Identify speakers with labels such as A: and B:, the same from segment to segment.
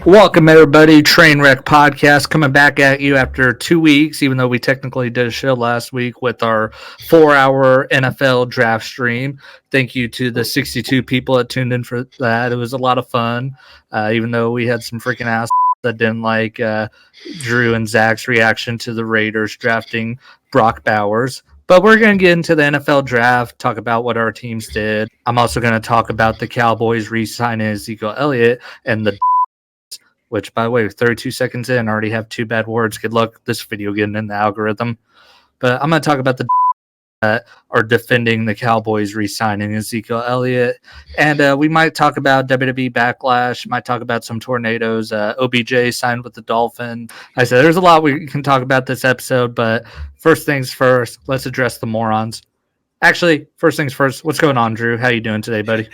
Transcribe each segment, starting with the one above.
A: Welcome, everybody. Trainwreck Podcast coming back at you after 2 weeks, even though we technically did a show last week with our 4-hour NFL draft stream. Thank you to the 62 people that tuned in for that. It was a lot of fun, even though we had some freaking ass that didn't like Drew and Zach's reaction to the Raiders drafting Brock Bowers. But we're going to get into the NFL draft, talk about what our teams did. I'm also going to talk about the Cowboys re-signing Ezekiel Elliott and the which, by the way, 32 seconds in, already have 2 bad words. Good luck this video getting in the algorithm. But I'm going to talk about the that are defending the Cowboys re-signing Ezekiel Elliott. And we might talk about WWE Backlash, might talk about some tornadoes. OBJ signed with the Dolphins. I said there's a lot we can talk about this episode, but first things first, let's address the morons. Actually, first things first, what's going on, Drew? How you doing today, buddy?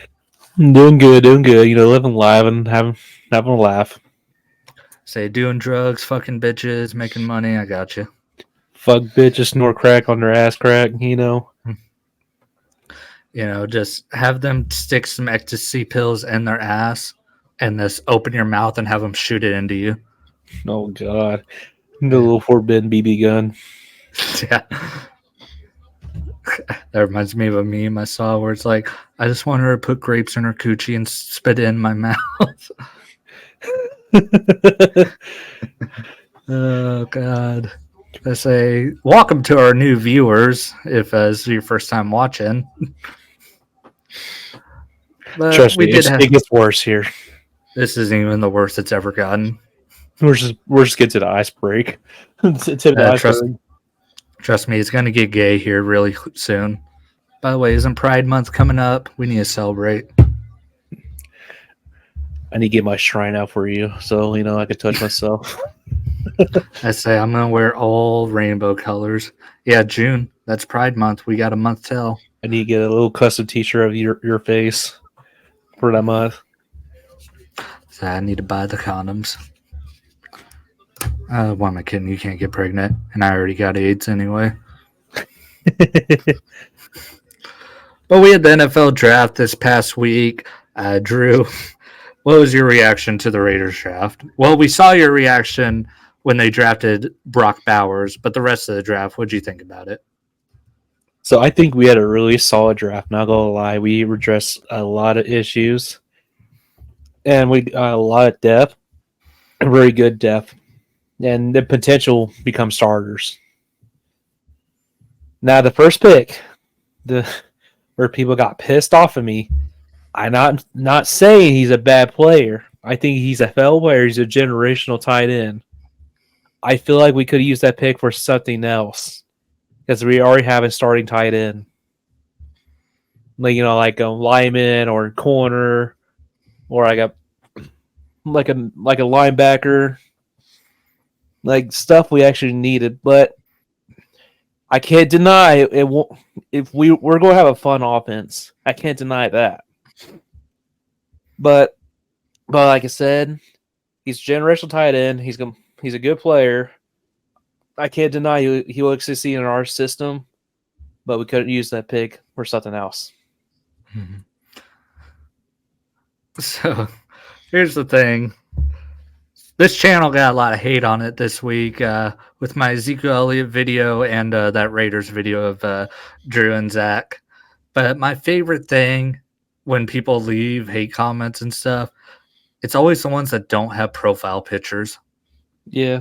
B: I'm doing good. You know, living live and having a laugh.
A: Say doing drugs, fucking bitches, making money. I got you.
B: Fuck bitches, snort crack on their ass crack, you know.
A: You know, just have them stick some ecstasy pills in their ass and just open your mouth and have them shoot it into you.
B: Oh, God. The little forbidden BB gun.
A: Yeah. That reminds me of a meme I saw where it's like, I just want her to put grapes in her coochie and spit it in my mouth. Oh, God. I say, welcome to our new viewers, if it's your first time watching. But
B: Trust me, it gets worse here.
A: This isn't even the worst it's ever gotten.
B: We're just getting to the ice break.
A: Trust me, it's going to get gay here really soon. By the way, isn't Pride Month coming up? We need to celebrate.
B: I need to get my shrine out for you, so you know I can touch myself.
A: I say I'm gonna wear all rainbow colors. Yeah, June. That's Pride Month. We got a month till.
B: I need to get a little custom T-shirt of your face for that month.
A: So I need to buy the condoms. Why am I kidding? You can't get pregnant, and I already got AIDS anyway. But we had the NFL draft this past week. Drew, what was your reaction to the Raiders draft? Well, we saw your reaction when they drafted Brock Bowers, but the rest of the draft, what'd you think about it?
B: So I think we had a really solid draft. Not gonna lie, we addressed a lot of issues, and we got a lot of depth, very good depth, and the potential become starters. Now the first pick, where people got pissed off of me, I'm not saying he's a bad player. I think he's a fail player. He's a generational tight end. I feel like we could use that pick for something else because we already have a starting tight end, like a lineman or a corner, or like a linebacker, like stuff we actually needed. But I can't deny it. Won't, if we're going to have a fun offense, I can't deny that. But like I said, he's a generational tight end. He's a good player. I can't deny he will succeed in our system, but we couldn't use that pick for something else.
A: Mm-hmm. So here's the thing. This channel got a lot of hate on it this week with my Ezekiel Elliott video and that Raiders video of Drew and Zach. But my favorite thing when people leave hate comments and stuff, it's always the ones that don't have profile pictures.
B: Yeah.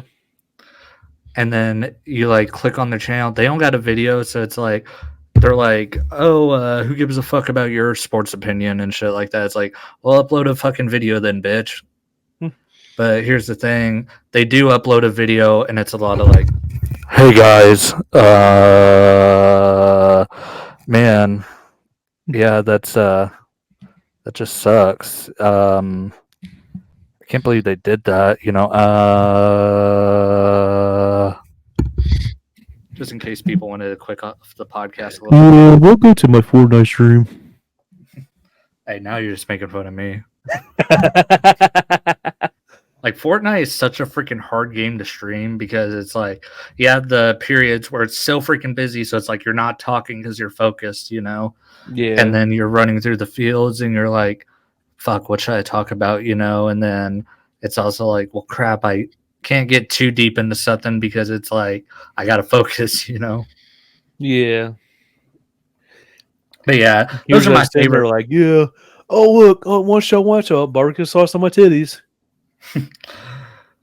A: And then you click on their channel. They don't got a video, so it's like they're like, "Oh, who gives a fuck about your sports opinion and shit like that?" It's like, "Well, upload a fucking video then, bitch." But here's the thing: they do upload a video, and it's a lot of like, "Hey guys, man, yeah, that just sucks. I can't believe they did that. Just in case people wanted to click off the podcast a little bit.
B: Welcome to my Fortnite stream.
A: Hey, now you're just making fun of me. Fortnite is such a freaking hard game to stream because it's like you have the periods where it's so freaking busy, so it's like you're not talking because you're focused, Yeah. And then you're running through the fields and you're like, fuck, what should I talk about, And then it's also like, well, crap, I can't get too deep into something because it's like I gotta focus,
B: Yeah.
A: But yeah, those
B: Here's
A: are my
B: us sitting
A: favorite.
B: there like, yeah. Oh look, oh watch out, barbecue sauce on my titties.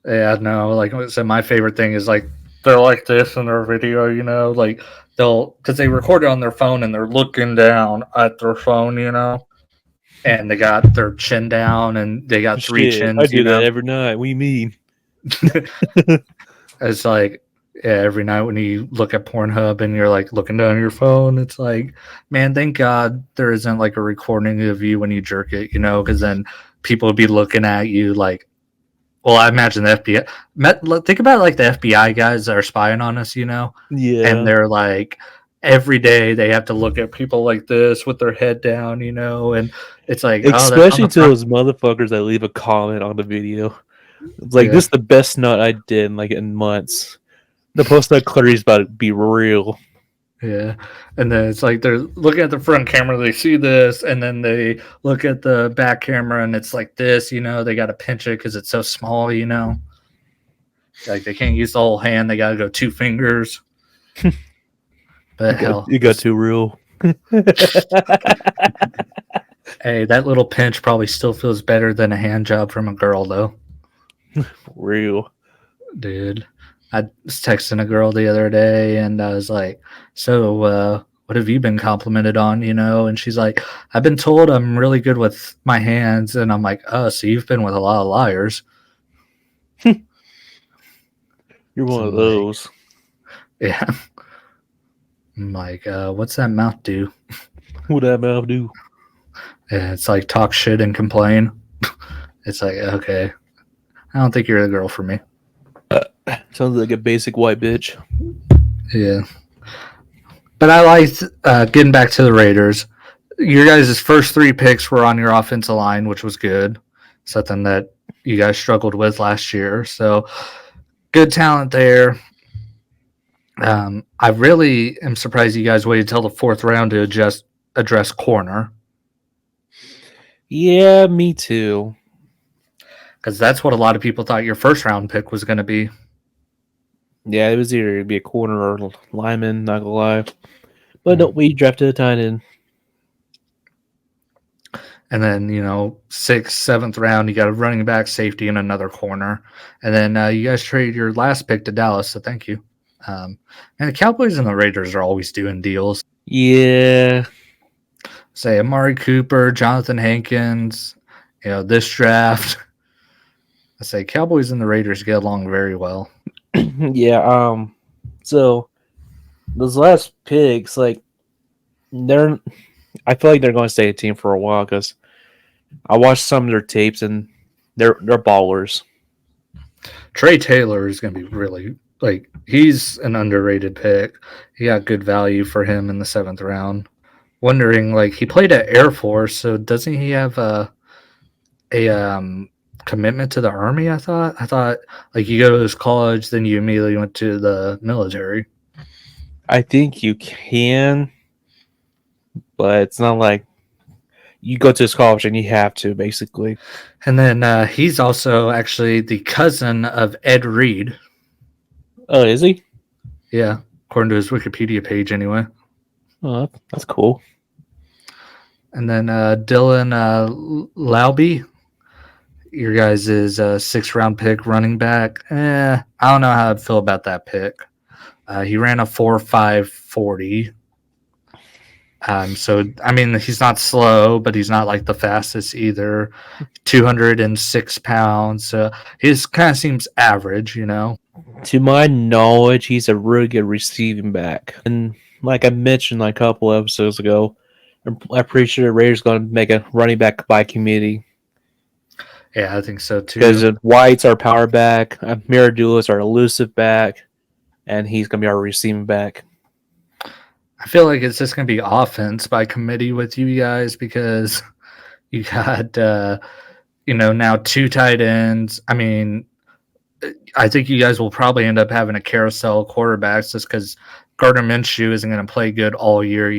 A: Yeah, no, like I said, my favorite thing is like they're like this in their video, like because they record it on their phone and they're looking down at their phone, and they got their chin down and they got three
B: Shit, I
A: chins,
B: do that every night. What do you mean?
A: It's like, yeah, every night when you look at Pornhub and you're like looking down your phone, it's like, man, thank God there isn't like a recording of you when you jerk it, because then people would be looking at you like, well, I imagine the FBI. Think about like the FBI guys that are spying on us, and
B: Yeah.
A: they're like every day they have to look at people like this with their head down, and it's like, oh, that's on
B: Especially
A: the
B: to
A: front.
B: those motherfuckers that leave a comment on the video. It's like,
A: Yeah,
B: this is the best nut I did in months. The post nut clarity is about to be real.
A: yeah, and then it's like they're looking at the front camera, they see this, and then they look at the back camera, and it's like this, they got to pinch it because it's so small, like they can't use the whole hand, they got to go 2 fingers. But hell,
B: You got too real.
A: hey, that little pinch probably still feels better than a hand job from a girl, though.
B: Real.
A: Dude, I was texting a girl the other day and I was like, so, what have you been complimented on, And she's like, I've been told I'm really good with my hands. And I'm like, oh, so you've been with a lot of liars.
B: You're one
A: So
B: of those.
A: yeah. I'm like, what's that mouth do?
B: What that mouth do?
A: Yeah, it's like talk shit and complain. It's like, okay, I don't think you're the girl for me.
B: Sounds like a basic white bitch.
A: Yeah. But I liked getting back to the Raiders. Your guys' first 3 picks were on your offensive line, which was good. Something that you guys struggled with last year. So good talent there. I really am surprised you guys waited till the 4th round to address corner.
B: Yeah, me too.
A: Because that's what a lot of people thought your first round pick was going to be.
B: Yeah, it was either be a corner or lineman, not gonna lie. But no, we drafted a tight end.
A: And then, 6th, 7th round, you got a running back, safety, and another corner. And then you guys traded your last pick to Dallas, so thank you. And the Cowboys and the Raiders are always doing deals.
B: Yeah.
A: Say Amari Cooper, Jonathan Hankins, this draft. I say Cowboys and the Raiders get along very well.
B: Yeah, so those last picks, like I feel like they're going to stay a team for a while because I watched some of their tapes and they're ballers.
A: Trey Taylor is going to be really he's an underrated pick. He got good value for him in the 7th round. Wondering, he played at Air Force, so doesn't he have a commitment to the Army? I thought you go to this college, then you immediately went to the military.
B: I think you can, but it's not like you go to this college and you have to, basically.
A: And then he's also actually the cousin of Ed Reed.
B: Oh, is he?
A: Yeah, according to his Wikipedia page, anyway.
B: Oh, that's cool.
A: And then Dylan Lauby, your guys' 6th round pick, running back. I don't know how I'd feel about that pick. He ran a 4.5 40. So I mean, he's not slow, but he's not the fastest either. 206 pounds. So he just kind of seems average,
B: To my knowledge, he's a really good receiving back. And like I mentioned a couple episodes ago, I'm pretty sure the Raiders going to make a running back by committee.
A: Yeah, I think so too.
B: Because White's our power back, Miradulis our elusive back, and he's going to be our receiving back.
A: I feel like it's just going to be offense by committee with you guys because you got, now 2 tight ends. I mean, I think you guys will probably end up having a carousel of quarterbacks just because Gardner Minshew isn't going to play good all year,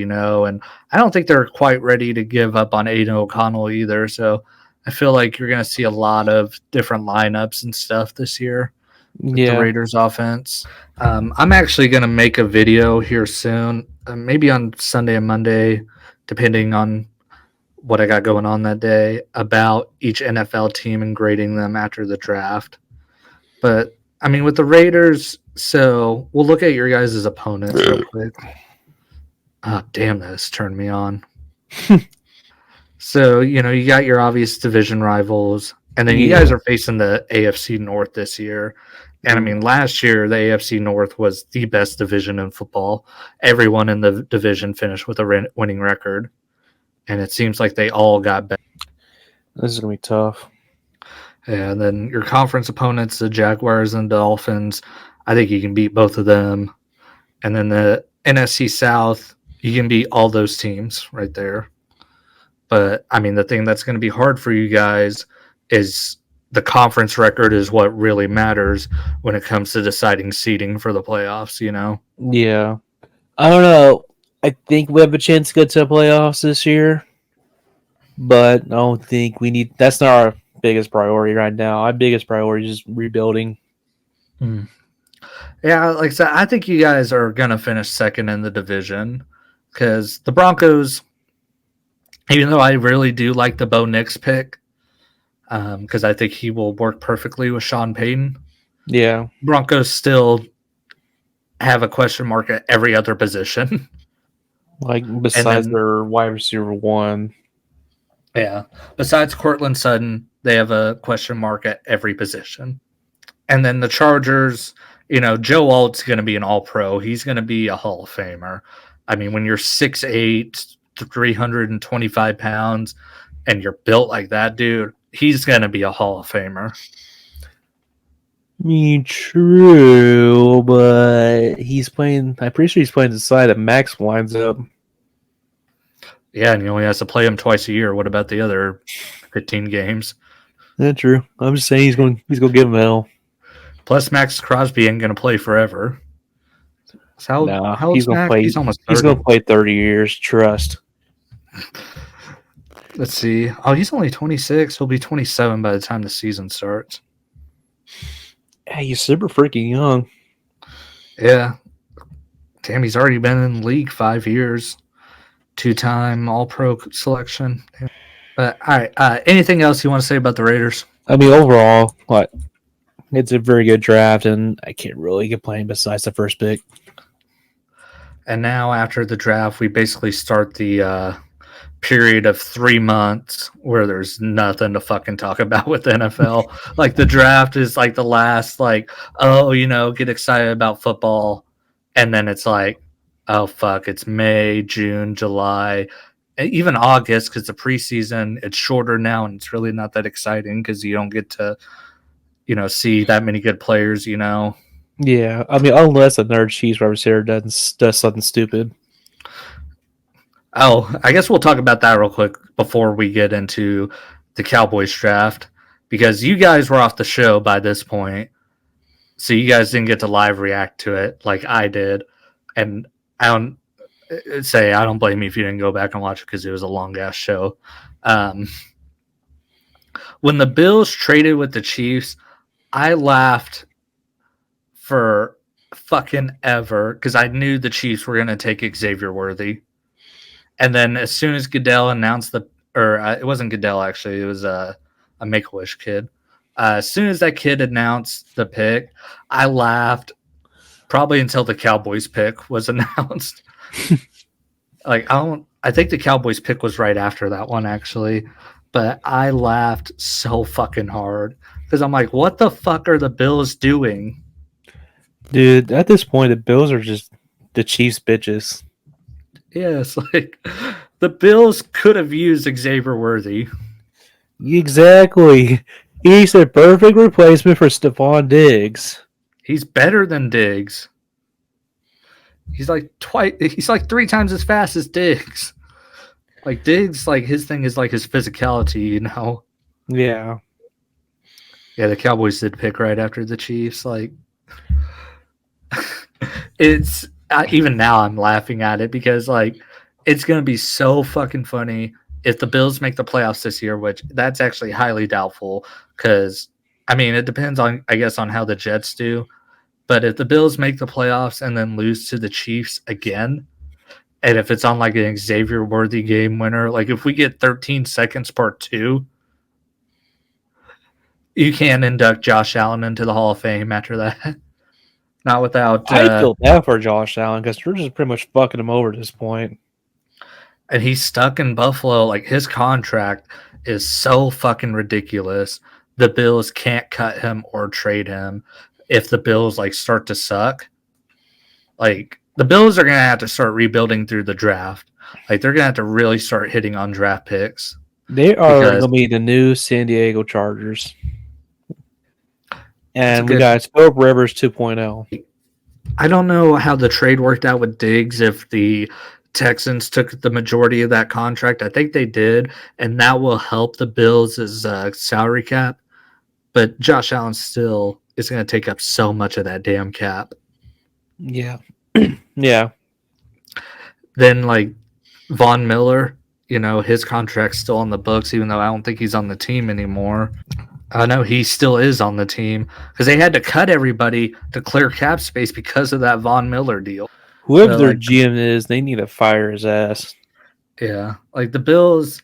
A: and I don't think they're quite ready to give up on Aiden O'Connell either. So I think it's going to be a I feel like you're going to see a lot of different lineups and stuff this year with the
B: Yeah.
A: Raiders offense. I'm actually going to make a video here soon, maybe on Sunday and Monday, depending on what I got going on that day, about each NFL team and grading them after the draft. But I mean, with the Raiders, so we'll look at your guys' opponents real quick. Oh, damn, this turned me on. So, you got your obvious division rivals, and then you guys are facing the AFC North this year. And I mean, last year, the AFC North was the best division in football. Everyone in the division finished with a winning record. And it seems like they all got better.
B: This is going to be tough.
A: And then your conference opponents, the Jaguars and Dolphins, I think you can beat both of them. And then the NFC South, you can beat all those teams right there. But, I mean, the thing that's going to be hard for you guys is the conference record is what really matters when it comes to deciding seeding for the playoffs,
B: Yeah. I don't know. I think we have a chance to get to the playoffs this year. But I don't think we need... That's not our biggest priority right now. Our biggest priority is rebuilding.
A: Yeah, like I said, I think you guys are going to finish second in the division because the Broncos... Even though I really do like the Bo Nix pick, because I think he will work perfectly with Sean Payton.
B: Yeah.
A: Broncos still have a question mark at every other position.
B: Like, besides their wide receiver one.
A: Yeah. Besides Cortland Sutton, they have a question mark at every position. And then the Chargers, Joe Alt's going to be an all-pro. He's going to be a Hall of Famer. I mean, when you're 6'8", 325 pounds and you're built like that, dude, he's gonna be a Hall of Famer.
B: True, but I'm pretty sure he's playing the side that Max winds up.
A: Yeah, and he only has to play him twice a year. What about the other 15 games?
B: That's true. I'm just saying he's going to give him hell.
A: Plus, Max Crosby ain't gonna play forever. So how
B: he's gonna play.
A: He's almost 30.
B: He's gonna play 30 years. Trust.
A: Let's see. Oh, he's only 26. He'll be 27 by the time the season starts.
B: Hey, he's super freaking young.
A: Yeah. Damn, he's already been in the league 5 years. 2-time All-Pro selection. But all right. Anything else you want to say about the Raiders?
B: I mean, overall, it's a very good draft, and I can't really complain besides the first pick.
A: And now after the draft, we basically start the period of 3 months where there's nothing to fucking talk about with the NFL. Like the draft is like the last, get excited about football. And then it's like, oh, fuck, it's May, June, July, even August because the preseason, it's shorter now and it's really not that exciting because you don't get to, see that many good players,
B: Yeah, I mean, unless a nerd Chiefs wide receiver does something stupid.
A: Oh, I guess we'll talk about that real quick before we get into the Cowboys draft because you guys were off the show by this point, so you guys didn't get to live react to it like I did, and I don't blame you if you didn't go back and watch it because it was a long ass show. When the Bills traded with the Chiefs, I laughed for fucking ever because I knew the Chiefs were going to take Xavier Worthy. And then as soon as Goodell announced it wasn't Goodell actually, it was a Make-A-Wish kid. As soon as that kid announced the pick, I laughed probably until the Cowboys pick was announced. I think the Cowboys pick was right after that one actually, but I laughed so fucking hard because I'm like, what the fuck are the Bills doing?
B: Dude, at this point, the Bills are just the Chiefs bitches.
A: Yes, the Bills could have used Xavier Worthy.
B: Exactly. He's a perfect replacement for Stephon Diggs.
A: He's better than Diggs. He's like 3 times as fast as Diggs. Like Diggs, his thing is his physicality,
B: Yeah.
A: Yeah, the Cowboys did pick right after the Chiefs. It's even now I'm laughing at it because it's gonna be so fucking funny if the Bills make the playoffs this year, which that's actually highly doubtful, because I mean it depends on, I guess, on how the Jets do. But if the Bills make the playoffs and then lose to the Chiefs again, and if it's on like an Xavier Worthy game winner, like if we get 13 seconds part 2, you can't induct Josh Allen into the Hall of Fame after that. Not without
B: I feel bad for Josh Allen because we're just pretty much fucking him over at this point.
A: and he's stuck in Buffalo. Like his contract is so fucking ridiculous. The Bills can't cut him or trade him. If the Bills like start to suck, like the Bills are gonna have to start rebuilding through the draft. Like they're gonna have to really start hitting on draft picks.
B: They are
A: Because-
B: going to be the new San Diego Chargers. And we
A: good-
B: got Philip Rivers 2.0.
A: I don't know how the trade worked out with Diggs if the Texans took the majority of that contract. I think they did, and that will help the Bills' salary cap. But Josh Allen still is going to take up so much of that damn cap.
B: Yeah. Yeah.
A: Then, like, Von Miller, his contract's still on the books, even though I don't think he's on the team anymore. I know he still is on the team because they had to cut everybody to clear cap space because of that Von Miller deal.
B: Whoever
A: So,
B: their
A: like,
B: GM is, they need to fire his ass.
A: Yeah, like the Bills,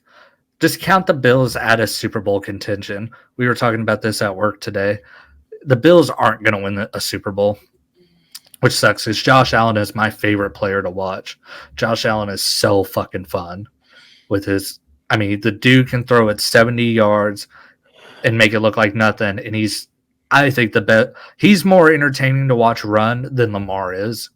A: just count the Bills at a Super Bowl contention. We were talking about this at work today. The Bills aren't going to win a Super Bowl, which sucks because Josh Allen is my favorite player to watch. Josh Allen is so fucking fun with his. I mean, the dude can throw it 70 yards and make it look like nothing. And I think he's more entertaining to watch run than Lamar is.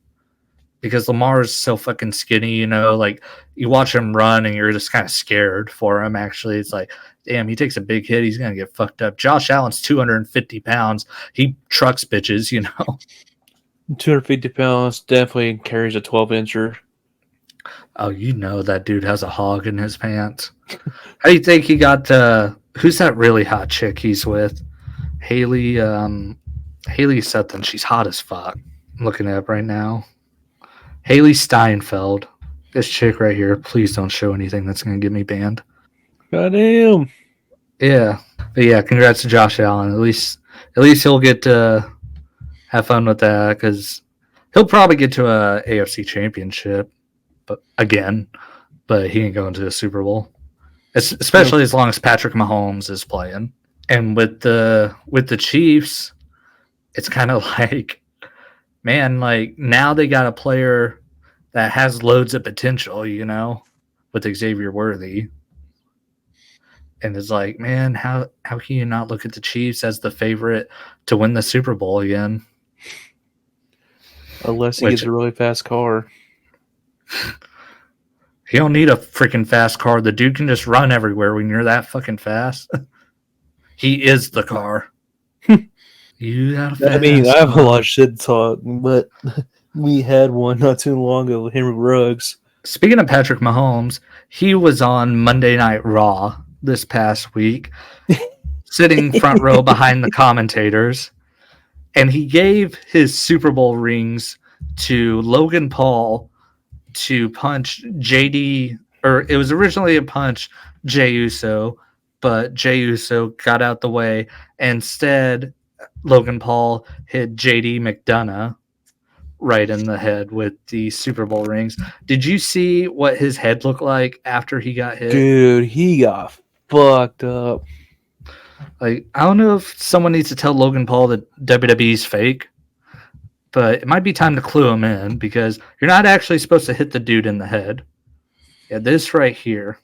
A: Because Lamar is so fucking skinny, like you watch him run and you're just kind of scared for him. Actually, it's like, damn, he takes a big hit, he's gonna get fucked up. Josh Allen's 250 pounds, he trucks bitches,
B: 250 pounds, definitely carries a 12-incher.
A: Oh, that dude has a hog in his pants. How do you think he got? Who's that really hot chick he's with? Haley something. She's hot as fuck. I'm looking it up right now. Haley Steinfeld. This chick right here. Please don't show anything that's going to get me banned.
B: Goddamn.
A: Yeah. But yeah, congrats to Josh Allen. At least he'll get to have fun with that because he'll probably get to a AFC championship but he ain't going to the Super Bowl. Especially as long as Patrick Mahomes is playing. And with the Chiefs, it's kind of like, man, like now they got a player that has loads of potential, with Xavier Worthy. And it's like, man, how can you not look at the Chiefs as the favorite to win the Super Bowl again?
B: Unless he gets a really fast car.
A: He don't need a freaking fast car. The dude can just run everywhere when you're that fucking fast. He is the car. You got a fast
B: I have a lot of shit to talk, but we had one not too long ago with Henry Ruggs.
A: Speaking of Patrick Mahomes, he was on Monday Night Raw this past week, sitting front row behind the commentators, and he gave his Super Bowl rings to Logan Paul to punch JD, or it was originally a punch Jey Uso, but Jey Uso got out the way. Instead, Logan Paul hit JD McDonough right in the head with the Super Bowl rings. Did you see what his head looked like after he got hit?
B: Dude, he got fucked up.
A: Like, I don't know if someone needs to tell Logan Paul that WWE's fake, but it might be time to clue him in because you're not actually supposed to hit the dude in the head. Yeah, this right here.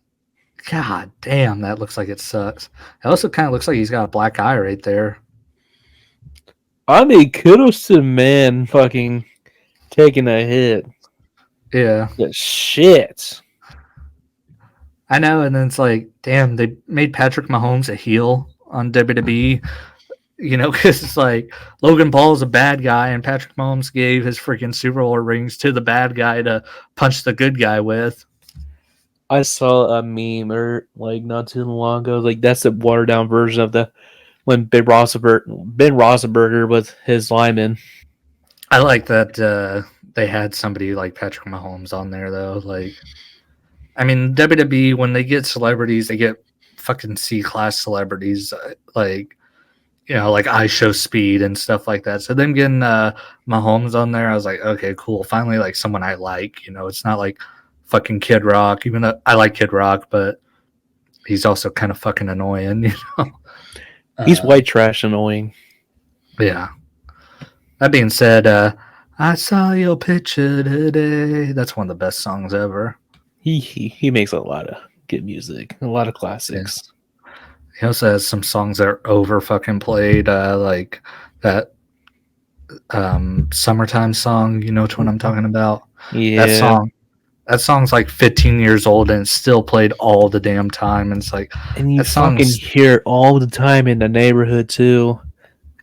A: God damn, that looks like it sucks. It also kind of looks like he's got a black eye right there.
B: I mean, kudos to the man fucking taking a hit.
A: Yeah.
B: The shit.
A: I know, and then it's like, damn, they made Patrick Mahomes a heel on WWE, because it's like Logan Paul's a bad guy, and Patrick Mahomes gave his freaking Super Bowl rings to the bad guy to punch the good guy with.
B: I saw a meme not too long ago. Like that's the watered down version of when Ben Roethlisberger was his lineman.
A: I like that they had somebody like Patrick Mahomes on there though. Like I mean, WWE, when they get celebrities, they get fucking C-class celebrities, like, like I Show Speed and stuff like that. So them getting Mahomes on there, I was like, okay, cool. Finally, like someone I like. It's not like fucking Kid Rock, even though I like Kid Rock, but he's also kind of fucking annoying,
B: He's white trash annoying.
A: Yeah. That being said, I saw your picture today. That's one of the best songs ever.
B: He makes a lot of good music, a lot of classics.
A: Yeah. He also has some songs that are over fucking played, like that Summertime song. You know which one I'm talking about?
B: Yeah.
A: That song's like 15 years old and it's still played all the damn time. And it's like,
B: And you
A: that
B: fucking
A: song's,
B: hear it all the time in the neighborhood too.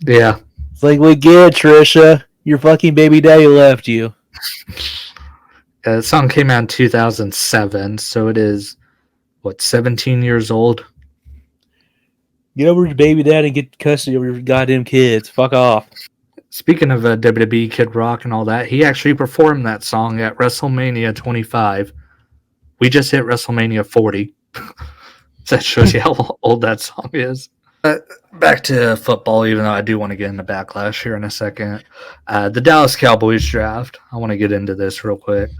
A: yeah.
B: It's like, we get it, Trisha. Your fucking baby daddy left you.
A: The song came out in 2007, so it is, 17 years old?
B: Get over your baby daddy and get custody of your goddamn kids. Fuck off.
A: Speaking of WWE Kid Rock and all that, he actually performed that song at WrestleMania 25. We just hit WrestleMania 40. That shows you how old that song is. Back to football, even though I do want to get into Backlash here in a second. The Dallas Cowboys draft. I want to get into this real quick,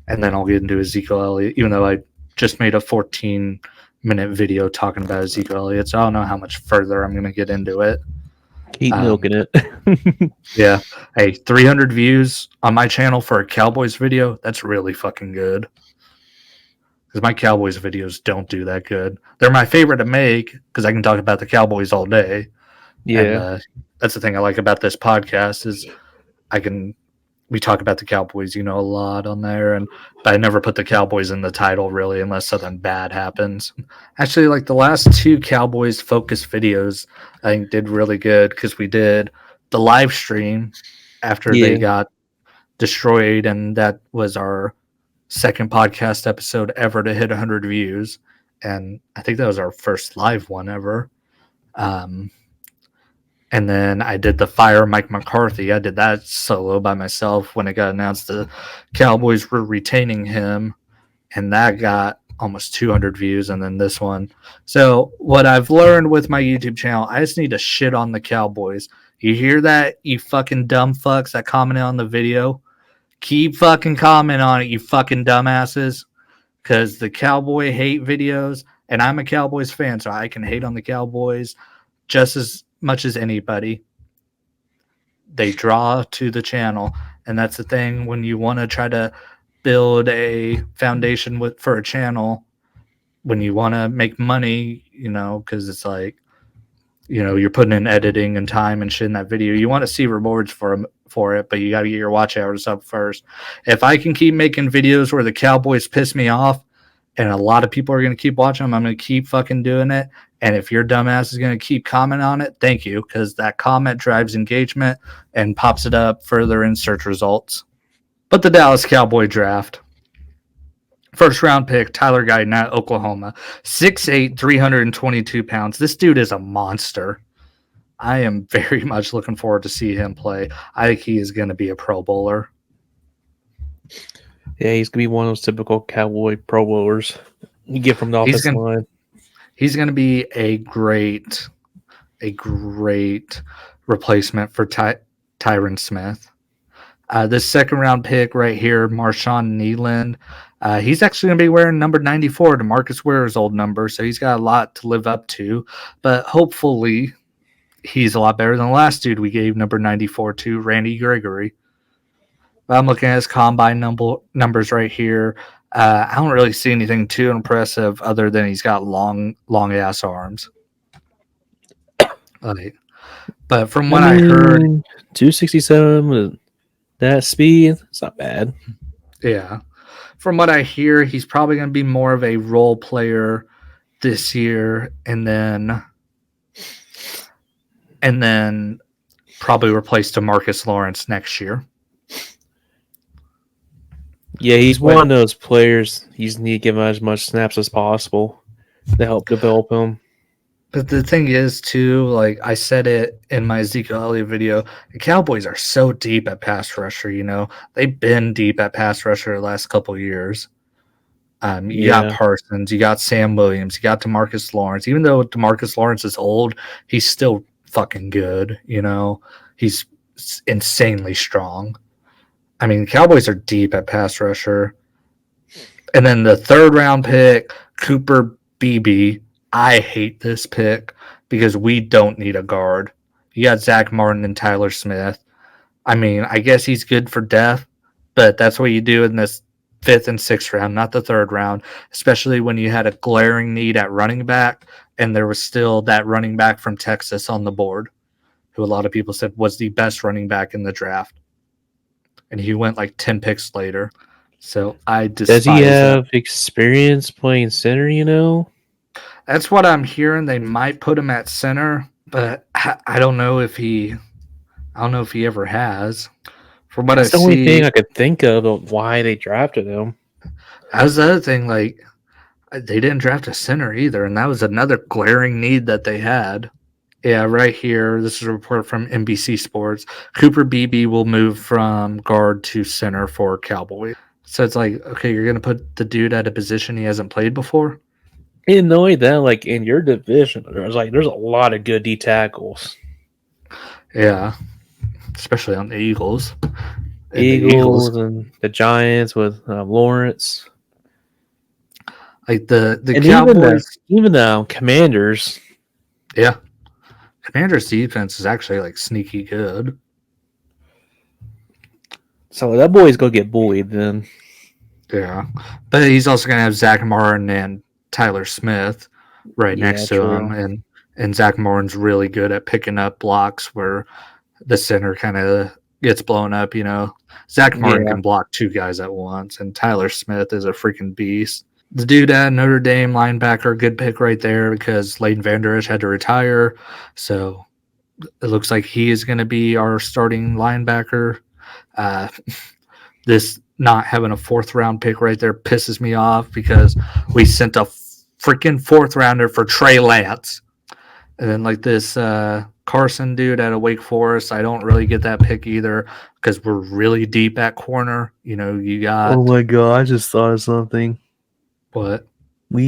A: and then I'll get into Ezekiel Elliott, even though I just made a 14-minute video talking about Ezekiel Elliott, so I don't know how much further I'm going to get into it.
B: Keep milking it.
A: Yeah. Hey, 300 views on my channel for a Cowboys video, that's really fucking good. Because my Cowboys videos don't do that good. They're my favorite to make because I can talk about the Cowboys all day.
B: Yeah.
A: And that's the thing I like about this podcast is we talk about the Cowboys, a lot on there, but I never put the Cowboys in the title really unless something bad happens. Actually, like the last two Cowboys focused videos, I think did really good because we did the live stream after they got destroyed, and that was our second podcast episode ever to hit 100 views, and I think that was our first live one ever. And then I did the Fire Mike McCarthy. I did that solo by myself when it got announced the Cowboys were retaining him, and that got almost 200 views. And then this one. So what I've learned with my YouTube channel, I just need to shit on the Cowboys. You hear that, you fucking dumb fucks that commented on the video? Keep fucking commenting on it, you fucking dumbasses. Because the Cowboy hate videos, and I'm a Cowboys fan, so I can hate on the Cowboys just as much as anybody. They draw to the channel, and that's the thing when you want to try to build a foundation for a channel, when you want to make money, because it's like, you're putting in editing and time and shit in that video. You want to see rewards for it, but you got to get your watch hours up first. If I can keep making videos where the Cowboys piss me off and a lot of people are going to keep watching them, I'm going to keep fucking doing it. And if your dumbass is going to keep commenting on it, thank you, because that comment drives engagement and pops it up further in search results. But the Dallas Cowboy draft. First round pick, Tyler Guyton at Oklahoma. 6'8", 322 pounds. This dude is a monster. I am very much looking forward to see him play. I think he is going to be a Pro Bowler.
B: Yeah, he's going to be one of those typical Cowboy Pro Bowlers you get from the offensive line.
A: He's going to be a great replacement for Tyron Smith. This second round pick right here, Marshawn Nealand. He's actually going to be wearing number 94, DeMarcus Ware's old number, so he's got a lot to live up to. But hopefully he's a lot better than the last dude we gave number 94 to, Randy Gregory. But I'm looking at his combine numbers right here. I don't really see anything too impressive other than he's got long ass arms. But from what I heard,
B: 267 with that speed, it's not bad.
A: Yeah. From what I hear, he's probably going to be more of a role player this year, and then probably replace DeMarcus Lawrence next year.
B: Yeah, he's one of those players. You just need to give him as much snaps as possible to help develop him.
A: But the thing is, too, like I said it in my Ezekiel Elliott video, the Cowboys are so deep at pass rusher, They've been deep at pass rusher the last couple of years. You got
B: Yeah.
A: Parsons, you got Sam Williams, you got DeMarcus Lawrence. Even though DeMarcus Lawrence is old, he's still fucking good. He's insanely strong. I mean, Cowboys are deep at pass rusher. And then the third round pick, Cooper Beebe. I hate this pick because we don't need a guard. You got Zach Martin and Tyler Smith. I mean, I guess he's good for depth, but that's what you do in this fifth and sixth round, not the third round, especially when you had a glaring need at running back and there was still that running back from Texas on the board, who a lot of people said was the best running back in the draft. And he went like 10 picks later. So I
B: Does he
A: despise that.
B: have experience playing center?
A: That's what I'm hearing. They might put him at center, but I don't know if he ever has. From what I
B: That's the only thing
A: see,
B: I could think of why they drafted him.
A: that's the other thing. Like, they didn't draft a center either, and that was another glaring need that they had. Yeah, right here. This is a report from NBC Sports. Cooper Beebe will move from guard to center for Cowboys. So it's like, okay, you're going to put the dude at a position he hasn't played before?
B: And not only that, like in your division, there's a lot of good D tackles.
A: Yeah, especially on the Eagles. And
B: Eagles and the Giants with Lawrence.
A: Like the
B: And
A: Cowboys.
B: even the Commanders.
A: Yeah. Commanders' defense is actually like sneaky good.
B: So that boy's going to get bullied then.
A: Yeah. But he's also going to have Zach Martin and Tyler Smith right next to
B: true.
A: him. And Zach Martin's really good at picking up blocks where the center kind of gets blown up, Zach Martin can block two guys at once, and Tyler Smith is a freaking beast. The dude at Notre Dame linebacker, good pick right there because Leighton Vander Esch had to retire. So it looks like he is going to be our starting linebacker. This not having a fourth round pick right there pisses me off because we sent a freaking fourth rounder for Trey Lance. And then like this Carson dude out of Wake Forest, I don't really get that pick either because we're really deep at corner. You got.
B: Oh my God, I just thought of something.
A: What?
B: Do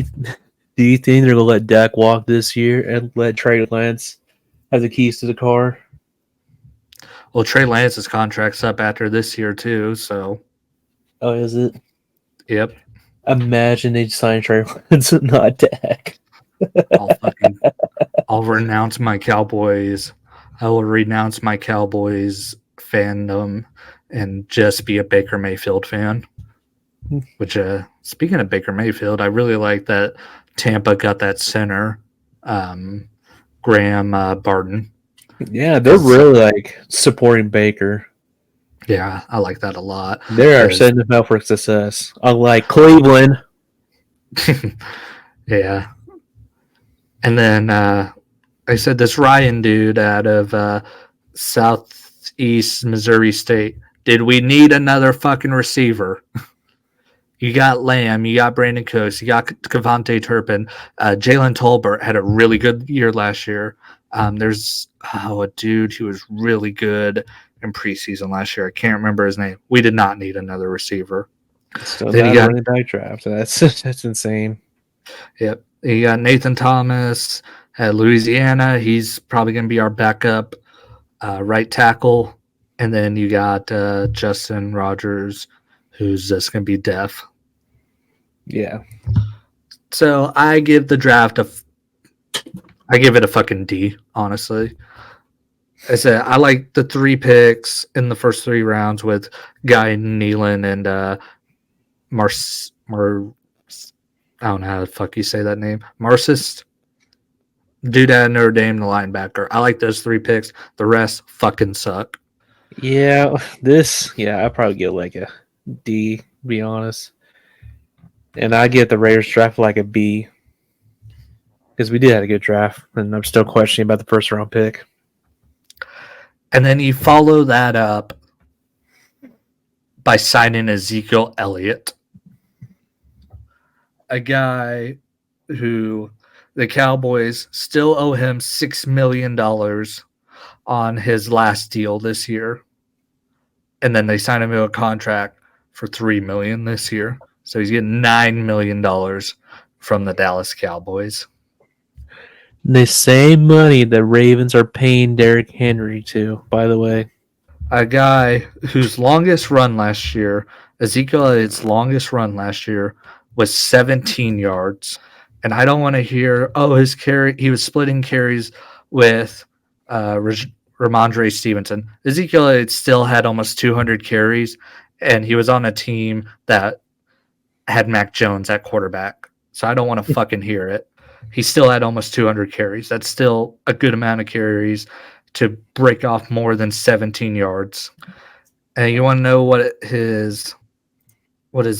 B: you think they're going to let Dak walk this year and let Trey Lance have the keys to the car?
A: Well, Trey Lance's contract's up after this year too, so.
B: Oh, is it?
A: Yep.
B: Imagine they sign Trey Lance and not Dak.
A: I'll renounce my Cowboys. I will renounce my Cowboys fandom and just be a Baker Mayfield fan. Which, speaking of Baker Mayfield, I really like that Tampa got that center, Graham Barton.
B: Yeah, they're really supporting Baker.
A: Yeah, I like that a lot.
B: They are setting him up for success, unlike Cleveland.
A: Yeah. And then I said this Ryan dude out of Southeast Missouri State. Did we need another fucking receiver? You got Lamb, you got Brandon Cooks, you got Kevontae Turpin. Jalen Tolbert had a really good year last year. There's a dude who was really good in preseason last year. I can't remember his name. We did not need another receiver.
B: Still not a running back draft. That's insane.
A: Yep. You got Nathan Thomas at Louisiana. He's probably going to be our backup right tackle. And then you got Justin Rogers, who's just going to be deaf.
B: Yeah.
A: So I give the draft I give it a fucking D, honestly. I said I like the 3 picks in the first 3 rounds with Guy Nealon and I don't know how the fuck you say that name. Marcus. Dude at Notre Dame, the linebacker. I like those 3 picks. The rest fucking suck.
B: Yeah, I probably get like a D, to be honest. And I get the Raiders draft like a B. Because we did have a good draft, and I'm still questioning about the first round pick.
A: And then you follow that up by signing Ezekiel Elliott, a guy who the Cowboys still owe him $6 million on his last deal this year. And then they signed him to a contract for $3 million this year. So he's getting $9 million from the Dallas Cowboys.
B: The same money the Ravens are paying Derrick Henry to, by the way.
A: A guy whose longest run last year, Ezekiel Elliott's longest run last year, was 17 yards. And I don't want to hear, his carry, he was splitting carries with Ramondre Stevenson. Ezekiel Elliott still had almost 200 carries, and he was on a team that had Mac Jones at quarterback. So I don't want to fucking hear it. He still had almost 200 carries. That's still a good amount of carries to break off more than 17 yards. And you want to know what his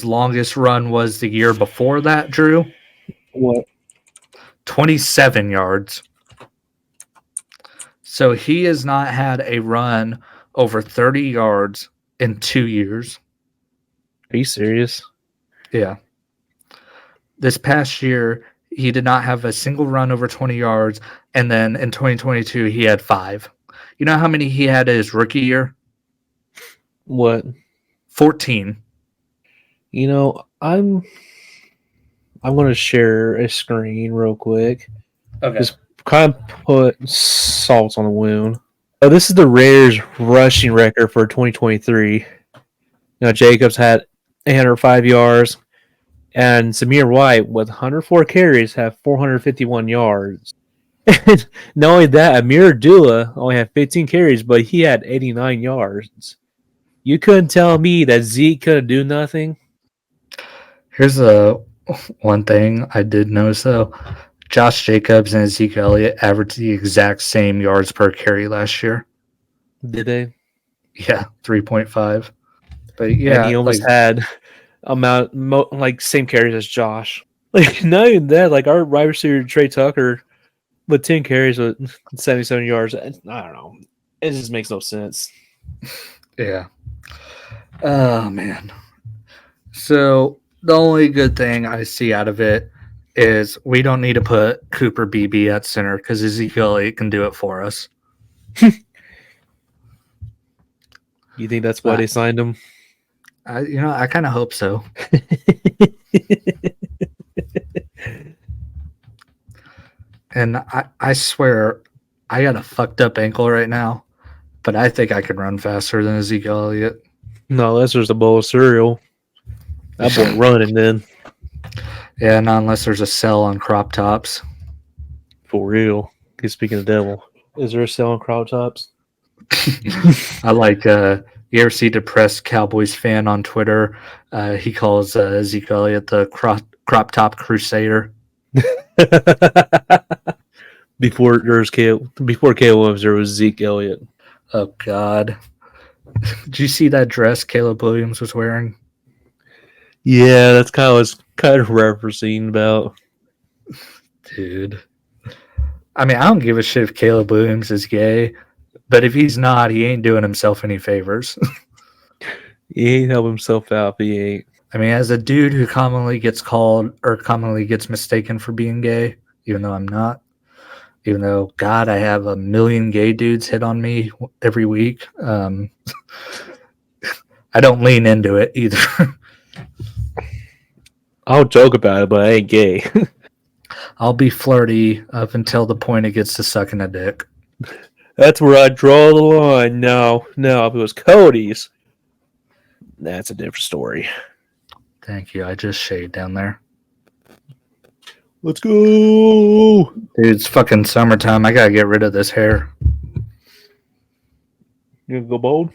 A: longest run was the year before that, Drew?
B: What?
A: 27 yards. So he has not had a run over 30 yards in 2 years.
B: Are you serious?
A: Yeah. This past year, he did not have a single run over 20 yards. And then in 2022, he had 5. You know how many he had his rookie year?
B: What?
A: 14.
B: You know, I'm going to share a screen real quick.
A: Okay.
B: Just kind of put salt on the wound. Oh, this is the Raiders rushing record for 2023. Now, Jacobs had 805 yards, and Samir White, with 104 carries, have 451 yards. And not only that, Amir Abdullah only had 15 carries, but he had 89 yards. You couldn't tell me that Zeke couldn't do nothing?
A: Here's one thing I did notice, though. Josh Jacobs and Ezekiel Elliott averaged the exact same yards per carry last year.
B: Did they?
A: Yeah, 3.5. But yeah,
B: And he almost had same carries as Josh. Like, not even that. Like, our wide receiver Trey Tucker with 10 carries with 77 yards. I don't know. It just makes no sense.
A: Yeah. Oh, man. So the only good thing I see out of it is we don't need to put Cooper Beebe at center because Ezekiel Elliott can do it for us.
B: You think that's why they signed him?
A: I kind of hope so. And I swear, I got a fucked up ankle right now, but I think I can run faster than Ezekiel Elliott.
B: No, that's just a bowl of cereal. That boy running then.
A: Yeah, not unless there's a sell on crop tops.
B: For real. Speaking of the devil, is there a sale on crop tops?
A: I like, you ever see depressed Cowboys fan on Twitter? He calls Ezekiel Elliott the crop top crusader.
B: Before Caleb Williams, there was Zeke Elliott.
A: Oh, God. Did you see that dress Caleb Williams was wearing?
B: Yeah, that's kind of what I was kind of referencing about.
A: Dude. I mean, I don't give a shit if Caleb Williams is gay, but if he's not, he ain't doing himself any favors.
B: He ain't help himself out, but he ain't.
A: I mean, as a dude who commonly gets called or commonly gets mistaken for being gay, even though I'm not, even though, God, I have a million gay dudes hit on me every week. I don't lean into it either.
B: I'll joke about it, but I ain't gay.
A: I'll be flirty up until the point it gets to sucking a dick.
B: That's where I draw the line. No, if it was Cody's, that's a different story.
A: Thank you. I just shaved down there.
B: Let's go.
A: Dude, it's fucking summertime. I gotta get rid of this hair.
B: You gonna go bald?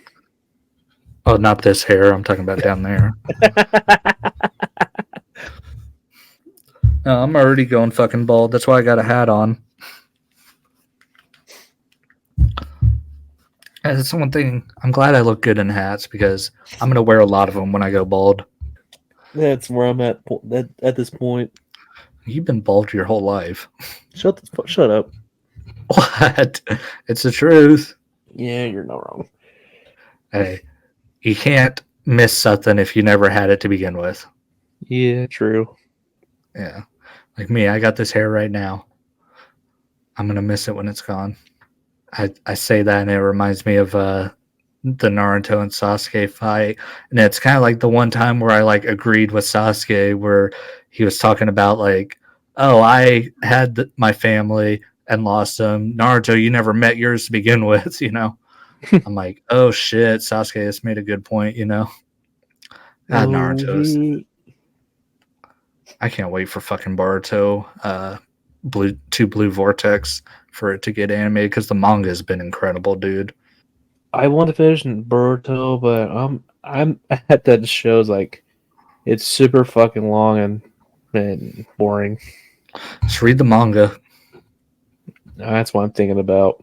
A: Oh, not this hair. I'm talking about down there. No, I'm already going fucking bald. That's why I got a hat on. And that's one thing. I'm glad I look good in hats because I'm gonna wear a lot of them when I go bald.
B: That's where I'm at this point.
A: You've been bald your whole life.
B: Shut up.
A: What? It's the truth.
B: Yeah, you're not wrong.
A: Hey, you can't miss something if you never had it to begin with.
B: Yeah, true.
A: Yeah. Like me, I got this hair right now. I'm going to miss it when it's gone. I say that and it reminds me of the Naruto and Sasuke fight, and it's kind of like the one time where I like agreed with Sasuke, where he was talking about like, oh, I had my family and lost them. Naruto, you never met yours to begin with, you know. I'm like, oh shit, Sasuke has made a good point, you know. God,
B: Oh,
A: Naruto's. I can't wait for fucking Boruto, Blue Vortex for it to get animated because the manga has been incredible, dude.
B: I want to finish Boruto, but I'm at that show's like it's super fucking long and boring.
A: Just read the manga.
B: That's what I'm thinking about.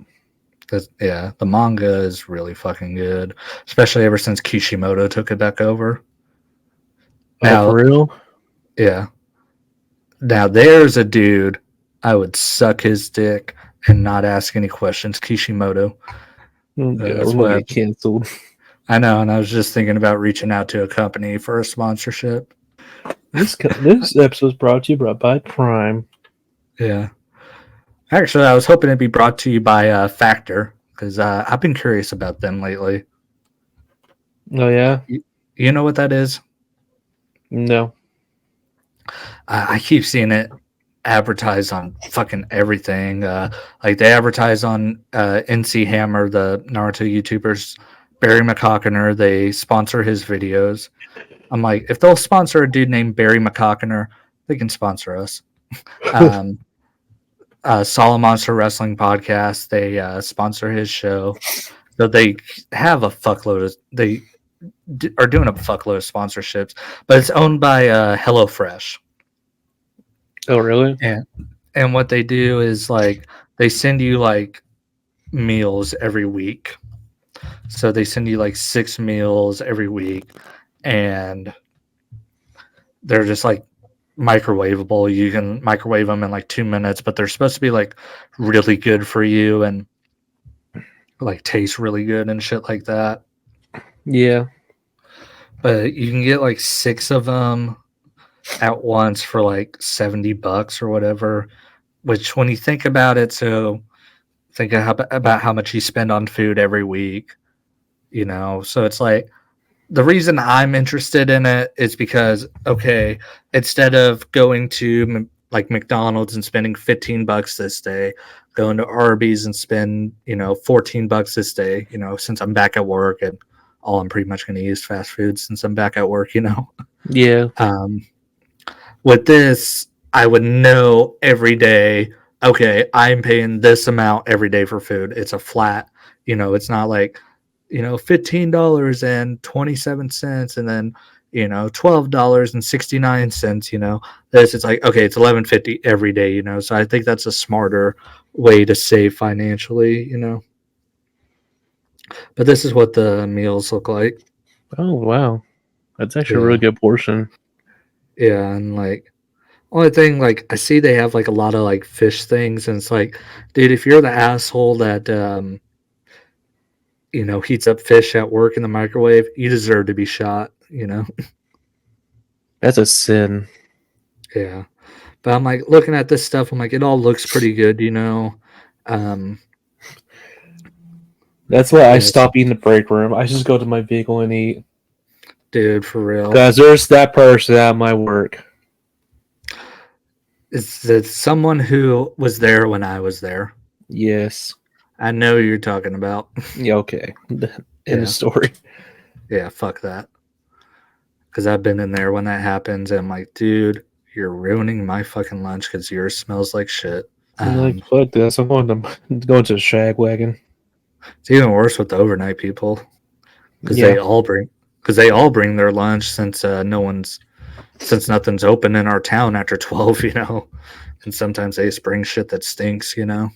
A: Yeah, the manga is really fucking good, especially ever since Kishimoto took it back over.
B: Oh, for
A: Now,
B: real?
A: yeah. Now there's a dude I would suck his dick and not ask any questions. Kishimoto.
B: Oh, God,
A: That's
B: we're gonna
A: what
B: get canceled.
A: I know, and I was just thinking about reaching out to a company for a sponsorship.
B: This episode is brought to you by Prime.
A: Yeah. Actually, I was hoping it'd be brought to you by Factor because I've been curious about them lately.
B: Oh yeah?
A: You know what that is?
B: No.
A: I keep seeing it advertised on fucking everything. Like they advertise on NC Hammer, the Naruto YouTubers, Barry McCockiner. They sponsor his videos. I'm like, if they'll sponsor a dude named Barry McCockiner, they can sponsor us. Solid Monster Wrestling Podcast. They sponsor his show, so they have a fuckload of are doing a fuckload of sponsorships, but it's owned by HelloFresh.
B: Oh really?
A: And what they do is like they send you like meals every week. So they send you like 6 meals every week, and they're just like microwavable. You can microwave them in like 2 minutes, but they're supposed to be like really good for you and like taste really good and shit like that.
B: Yeah.
A: But you can get like 6 of them at once for like $70 or whatever, which when you think about it, so think about how much you spend on food every week, you know? So it's like the reason I'm interested in it is because, okay, instead of going to like McDonald's and spending $15 this day, going to Arby's and spend, you know, $14 this day, you know, since I'm back at work and all I'm pretty much going to use fast food since I'm back at work, you know?
B: Yeah.
A: With this, I would know every day, okay, I'm paying this amount every day for food. It's a flat, you know, it's not like, you know, $15.27 and then, you know, $12.69, you know. This it's like, okay, it's $11.50 every day, you know. So I think that's a smarter way to save financially, you know. But this is what the meals look like.
B: Oh wow. That's actually a
A: Yeah.
B: really good portion.
A: Yeah, and like only thing, like I see they have like a lot of like fish things, and it's like, dude, if you're the asshole that you know, heats up fish at work in the microwave, you deserve to be shot, you know.
B: That's a sin.
A: Yeah. But I'm like looking at this stuff, I'm like, it all looks pretty good, you know. Um
B: That's why I
A: yes,
B: stop eating the break room. I just go to my vehicle and eat.
A: dude, for real.
B: Because there's that person at my work.
A: It's someone who was there when I was there.
B: Yes.
A: I know who you're talking about.
B: Yeah, okay. End
A: Yeah.
B: of story.
A: Yeah, fuck that. Because I've been in there when that happens, and I'm like, dude, you're ruining my fucking lunch because yours smells like shit.
B: I'm like, fuck this. I'm going to the shag wagon.
A: It's even worse with the overnight people because
B: Yeah.
A: they all bring their lunch since since nothing's open in our town after 12, you know, and sometimes they just bring shit that stinks, you know.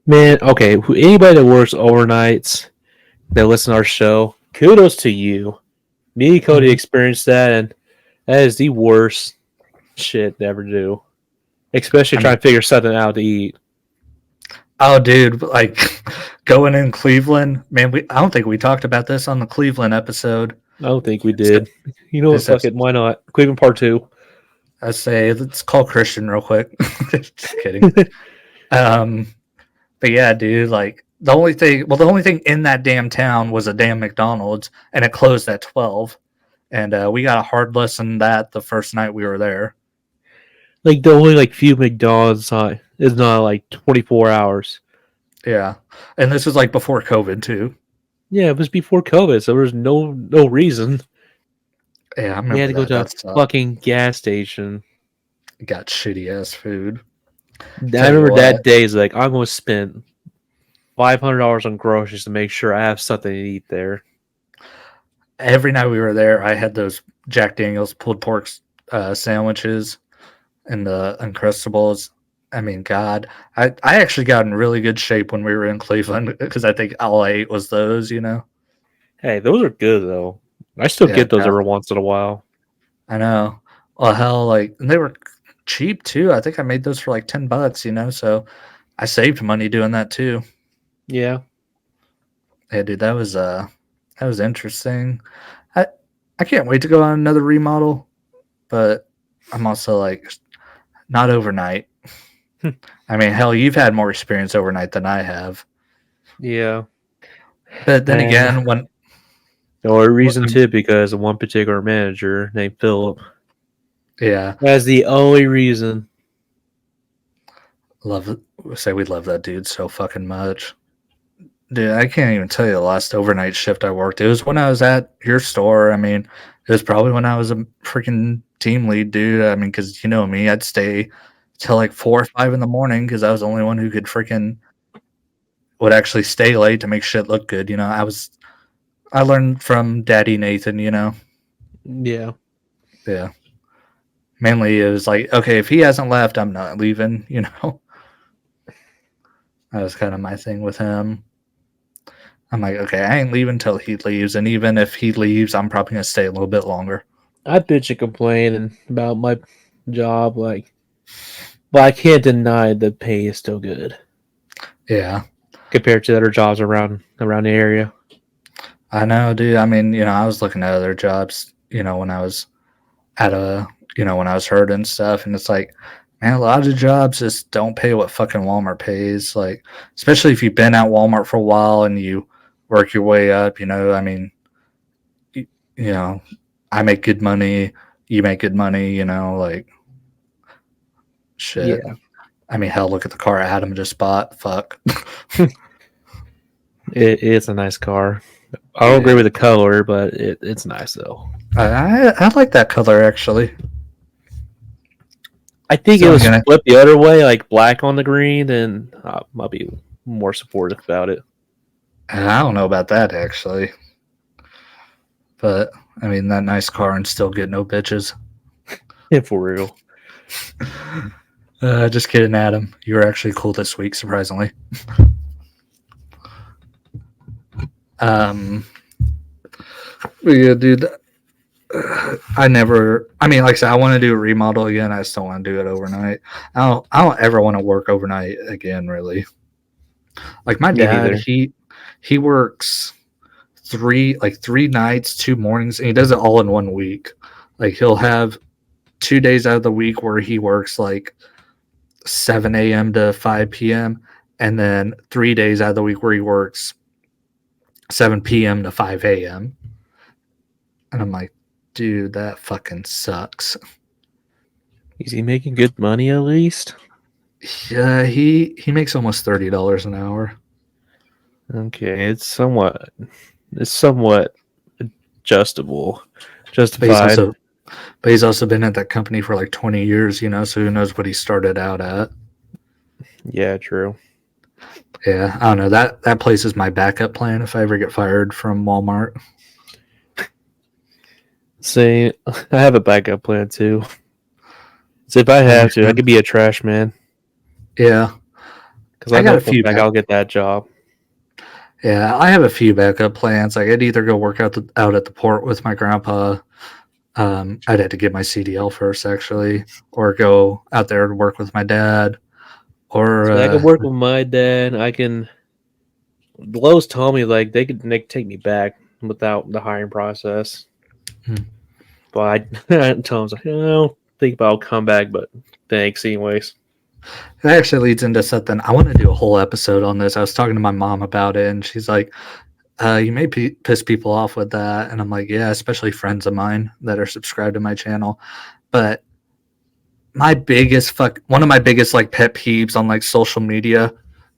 B: Man, okay. Anybody that works overnights that listen to our show, kudos to you. Me and Cody experienced that, and that is the worst shit to ever do. Especially trying to figure something out to eat.
A: Oh, dude, like going in Cleveland, man. I don't think we talked about this on the Cleveland episode.
B: I don't think we did. You know what? Fuck it. Why not? Cleveland Part 2.
A: I say let's call Christian real quick. Just kidding. But yeah, dude, like The only thing in that damn town was a damn McDonald's, and it closed at 12. And we got a hard lesson that the first night we were there.
B: Like the only like few McDonald's is not like 24 hours.
A: Yeah, and this was like before COVID too.
B: Yeah, it was before COVID, so there was no reason.
A: Yeah, I
B: We had
A: remember
B: to go
A: that.
B: to a
A: That sucked.
B: fucking gas station.
A: Got shitty ass food.
B: I
A: Tell you
B: remember
A: what,
B: that day is like I'm going to spend $500 on groceries to make sure I have something to eat there.
A: every night we were there, I had those Jack Daniels pulled pork sandwiches and the Uncrustables. I mean, God, I actually got in really good shape when we were in Cleveland because I think all I ate was those.
B: Hey, those are good though. I still
A: Yeah,
B: get those
A: God,
B: every once in a while.
A: I know. Well, hell, like and they were cheap too. I think I made those for like $10. So I saved money doing that too.
B: Yeah.
A: Yeah, dude, that was interesting. I I can't wait to go on another remodel, but I'm also like not overnight. I mean, hell, you've had more experience overnight than I have.
B: Yeah.
A: But then
B: And
A: again, when
B: the only reason too, because of one particular manager named Philip.
A: yeah,
B: That's the only reason.
A: we love that dude so fucking much. Dude, I can't even tell you the last overnight shift I worked. It was when I was at your store. I mean, it was probably when I was a freaking team lead, dude. I mean, because you know me, I'd stay till like 4 or 5 in the morning because I was the only one who could freaking would actually stay late to make shit look good. I learned from Daddy Nathan.
B: Yeah.
A: Yeah. Mainly, it was like, okay, if he hasn't left, I'm not leaving. That was kind of my thing with him. I'm like, okay, I ain't leaving till he leaves, and even if he leaves, I'm probably gonna stay a little bit longer.
B: I bitch and complain about my job, but I can't deny the pay is still good
A: Yeah,
B: compared to other jobs around the area.
A: I know, dude. I mean, I was looking at other jobs, when I was at when I was hurt and stuff, and it's like, man, a lot of jobs just don't pay what fucking Walmart pays. Like, especially if you've been at Walmart for a while and you work your way up. I mean, you, you know, I make good money, you make good money. Like shit.
B: Yeah.
A: I mean, hell, look at the car Adam just bought. Fuck.
B: It's a nice car. I don't agree with the color, but it's nice though.
A: I like that color actually.
B: I think
A: So
B: it
A: I'm
B: was
A: gonna.
B: flipped the other way, like black on the green, then I'll be more supportive about it.
A: I don't know about that actually, but I mean that nice car and still get no bitches.
B: Yeah, for real.
A: Just kidding, Adam. You were actually cool this week, surprisingly. Yeah, dude. I never. I mean, like I said, I want to do a remodel again. I just don't want to do it overnight. I don't ever want to work overnight again. Really. Like my
B: Me
A: dad,
B: neither.
A: he works three nights, 2 mornings, and he does it all in 1 week. Like he'll have 2 days out of the week where he works like 7 a.m. to 5 p.m. and then 3 days out of the week where he works 7 p.m. to 5 a.m. And I'm like, dude, that fucking sucks.
B: Is he making good money at least?
A: Yeah, he makes almost $30 an hour.
B: Okay, it's somewhat adjustable,
A: But he's
B: justified.
A: also but he's also been at that company for like 20 years, so who knows what he started out at.
B: Yeah, true.
A: Yeah, I don't know. That place is my backup plan if I ever get fired from Walmart.
B: See, I have a backup plan too. So if I have to, I could be a trash man
A: Yeah,
B: because
A: I
B: I
A: got
B: know
A: a
B: for a
A: few
B: fact I'll get that job.
A: Yeah, I have a few backup plans. Like I'd either go work out at the port with my grandpa. I'd have to get my CDL first, actually, or go out there and work with my dad. Or
B: So I can work with my dad. I can. Lowe's told me like they could take me back without the hiring process,
A: Hmm.
B: but I told him like, no, think about I'll come back, but thanks anyways.
A: That actually leads into something. I want to do a whole episode on this. I was talking to my mom about it, and she's like, you may piss people off with that. And I'm like, yeah, especially friends of mine that are subscribed to my channel. But one of my biggest like pet peeves on like social media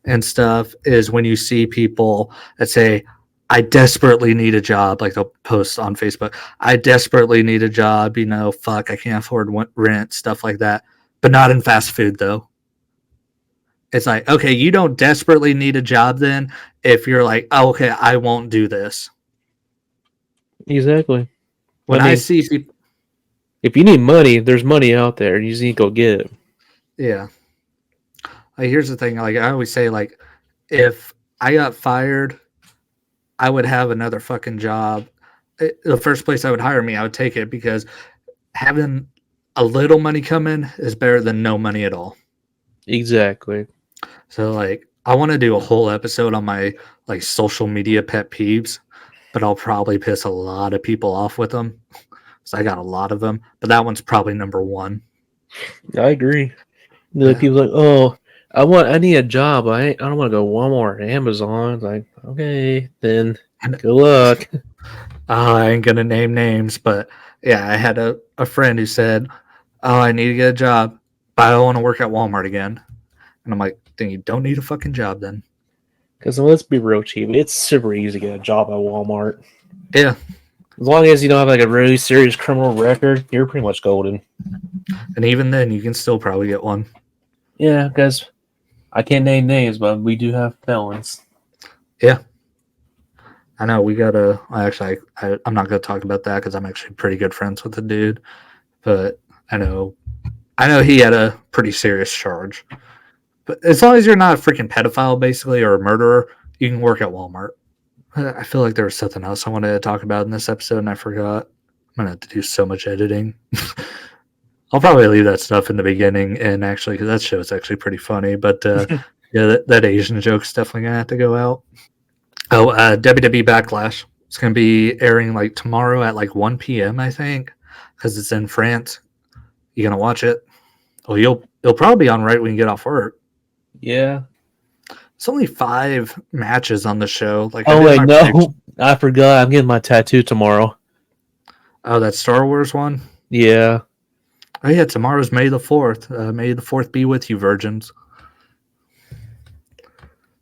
A: and stuff is when you see people that say, I desperately need a job. Like they'll post on Facebook, I desperately need a job. Fuck, I can't afford rent, stuff like that. But not in fast food though. It's like, okay, you don't desperately need a job then if you're like, oh, okay, I won't do this.
B: Exactly.
A: When I see people,
B: if you need money, there's money out there. You just need to go get it.
A: yeah. Like, here's the thing. Like I always say, like if I got fired, I would have another fucking job. The first place I would hire me, I would take it because having a little money come in is better than no money at all.
B: Exactly.
A: So like I want to do a whole episode on my like social media pet peeves, but I'll probably piss a lot of people off with them. So I got a lot of them, but that one's probably number one.
B: I agree. Like people like, oh, I need a job. I don't want to go Walmart or Amazon. It's like, okay, then good luck.
A: I ain't gonna name names, but yeah, I had a friend who said, oh, I need to get a job, but I don't want to work at Walmart again. And I'm like, then you don't need a fucking job then.
B: Because let's be real cheap. It's super easy to get a job at Walmart.
A: Yeah.
B: As long as you don't have like a really serious criminal record, you're pretty much golden.
A: And even then, you can still probably get one.
B: Yeah, because I can't name names, but we do have felons.
A: Yeah. I know we gotta. Actually, I'm not gonna talk about that because I'm actually pretty good friends with the dude. But I know he had a pretty serious charge. But as long as you're not a freaking pedophile, basically, or a murderer, you can work at Walmart. I feel like there was something else I wanted to talk about in this episode, and I forgot. I'm gonna have to do so much editing. I'll probably leave that stuff in the beginning, and actually, because that show is actually pretty funny. But yeah, that Asian joke's definitely gonna have to go out. Oh, WWE Backlash. It's gonna be airing like tomorrow at like 1 p.m. I think, because it's in France. You gonna watch it? Oh, you'll probably be on right when you get off work.
B: Yeah.
A: It's only 5 matches on the show. Like,
B: oh wait, no, I forgot. I'm getting my tattoo tomorrow.
A: Oh, that Star Wars one.
B: Yeah.
A: Oh yeah, tomorrow's May the 4th. May the 4th be with you, virgins.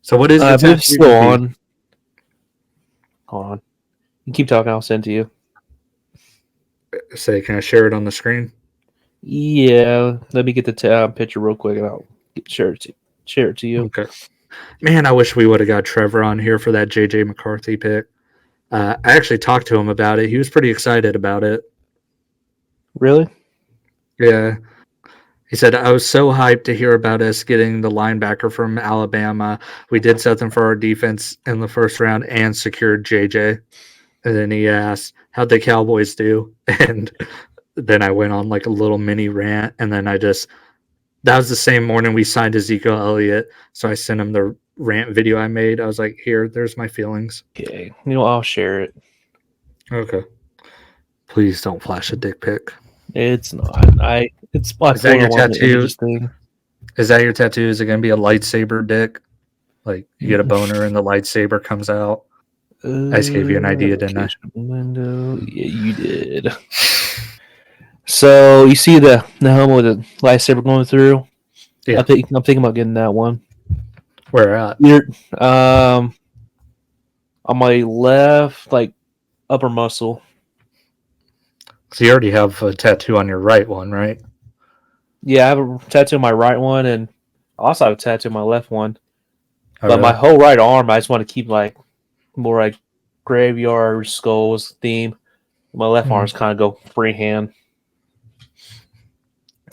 A: So what is the tattoo?
B: Still on. Hold on. You keep talking. I'll send to you.
A: Say, can I share it on the screen?
B: Yeah. Let me get the picture real quick, and I'll share it to you.
A: Okay. Man, I wish we would have got Trevor on here for that JJ McCarthy pick. I actually talked to him about it. He was pretty excited about it.
B: Really?
A: Yeah. He said, I was so hyped to hear about us getting the linebacker from Alabama. We did something for our defense in the first round and secured JJ. And then he asked, how'd the Cowboys do? And then I went on like a little mini rant. And then that was the same morning we signed Ezekiel Elliott. So I sent him the rant video I made. I was like, there's my feelings.
B: Okay. I'll share it.
A: Okay. Please don't flash a dick pic.
B: It's not. It's my
A: Is that your tattoo?
B: Thing.
A: Is that your tattoo? Is it going to be a lightsaber dick? Like you get a boner and the lightsaber comes out? I just gave you an idea, didn't I?
B: Window. Yeah, you did. So you see the helmet with the lightsaber going through?
A: Yeah.
B: I'm thinking about getting that one.
A: Where at?
B: On my left, like upper muscle.
A: So you already have a tattoo on your right one, right?
B: Yeah, I have a tattoo on my right one, and I also have a tattoo on my left one.
A: Oh,
B: but
A: really?
B: my whole right arm, I just want to keep like more like graveyard skulls theme. My left arm's kind of go freehand.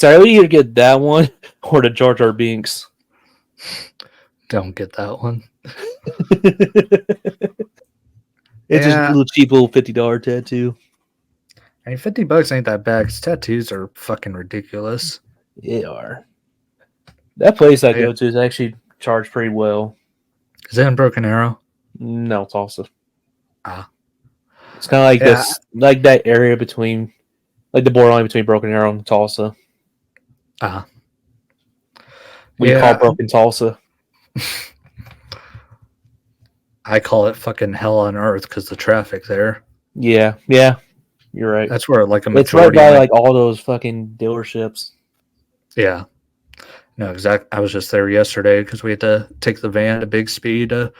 B: So I either get that one or the Jar Jar Binks.
A: Don't get that one.
B: It's just a little cheap little $50 tattoo.
A: I mean, $50 ain't that bad because tattoos are fucking ridiculous.
B: They are. That place I go to is actually charged pretty well.
A: Is that in Broken Arrow?
B: No, Tulsa.
A: Ah.
B: It's kind of like this, like that area between, like the borderline between Broken Arrow and Tulsa.
A: Ah.
B: We call Broken Tulsa.
A: I call it fucking hell on earth because the traffic there.
B: Yeah, you're right.
A: That's where like a
B: It's right
A: majority.
B: by like all those fucking dealerships.
A: Yeah. No, exactly. I was just there yesterday because we had to take the van to Big Speed to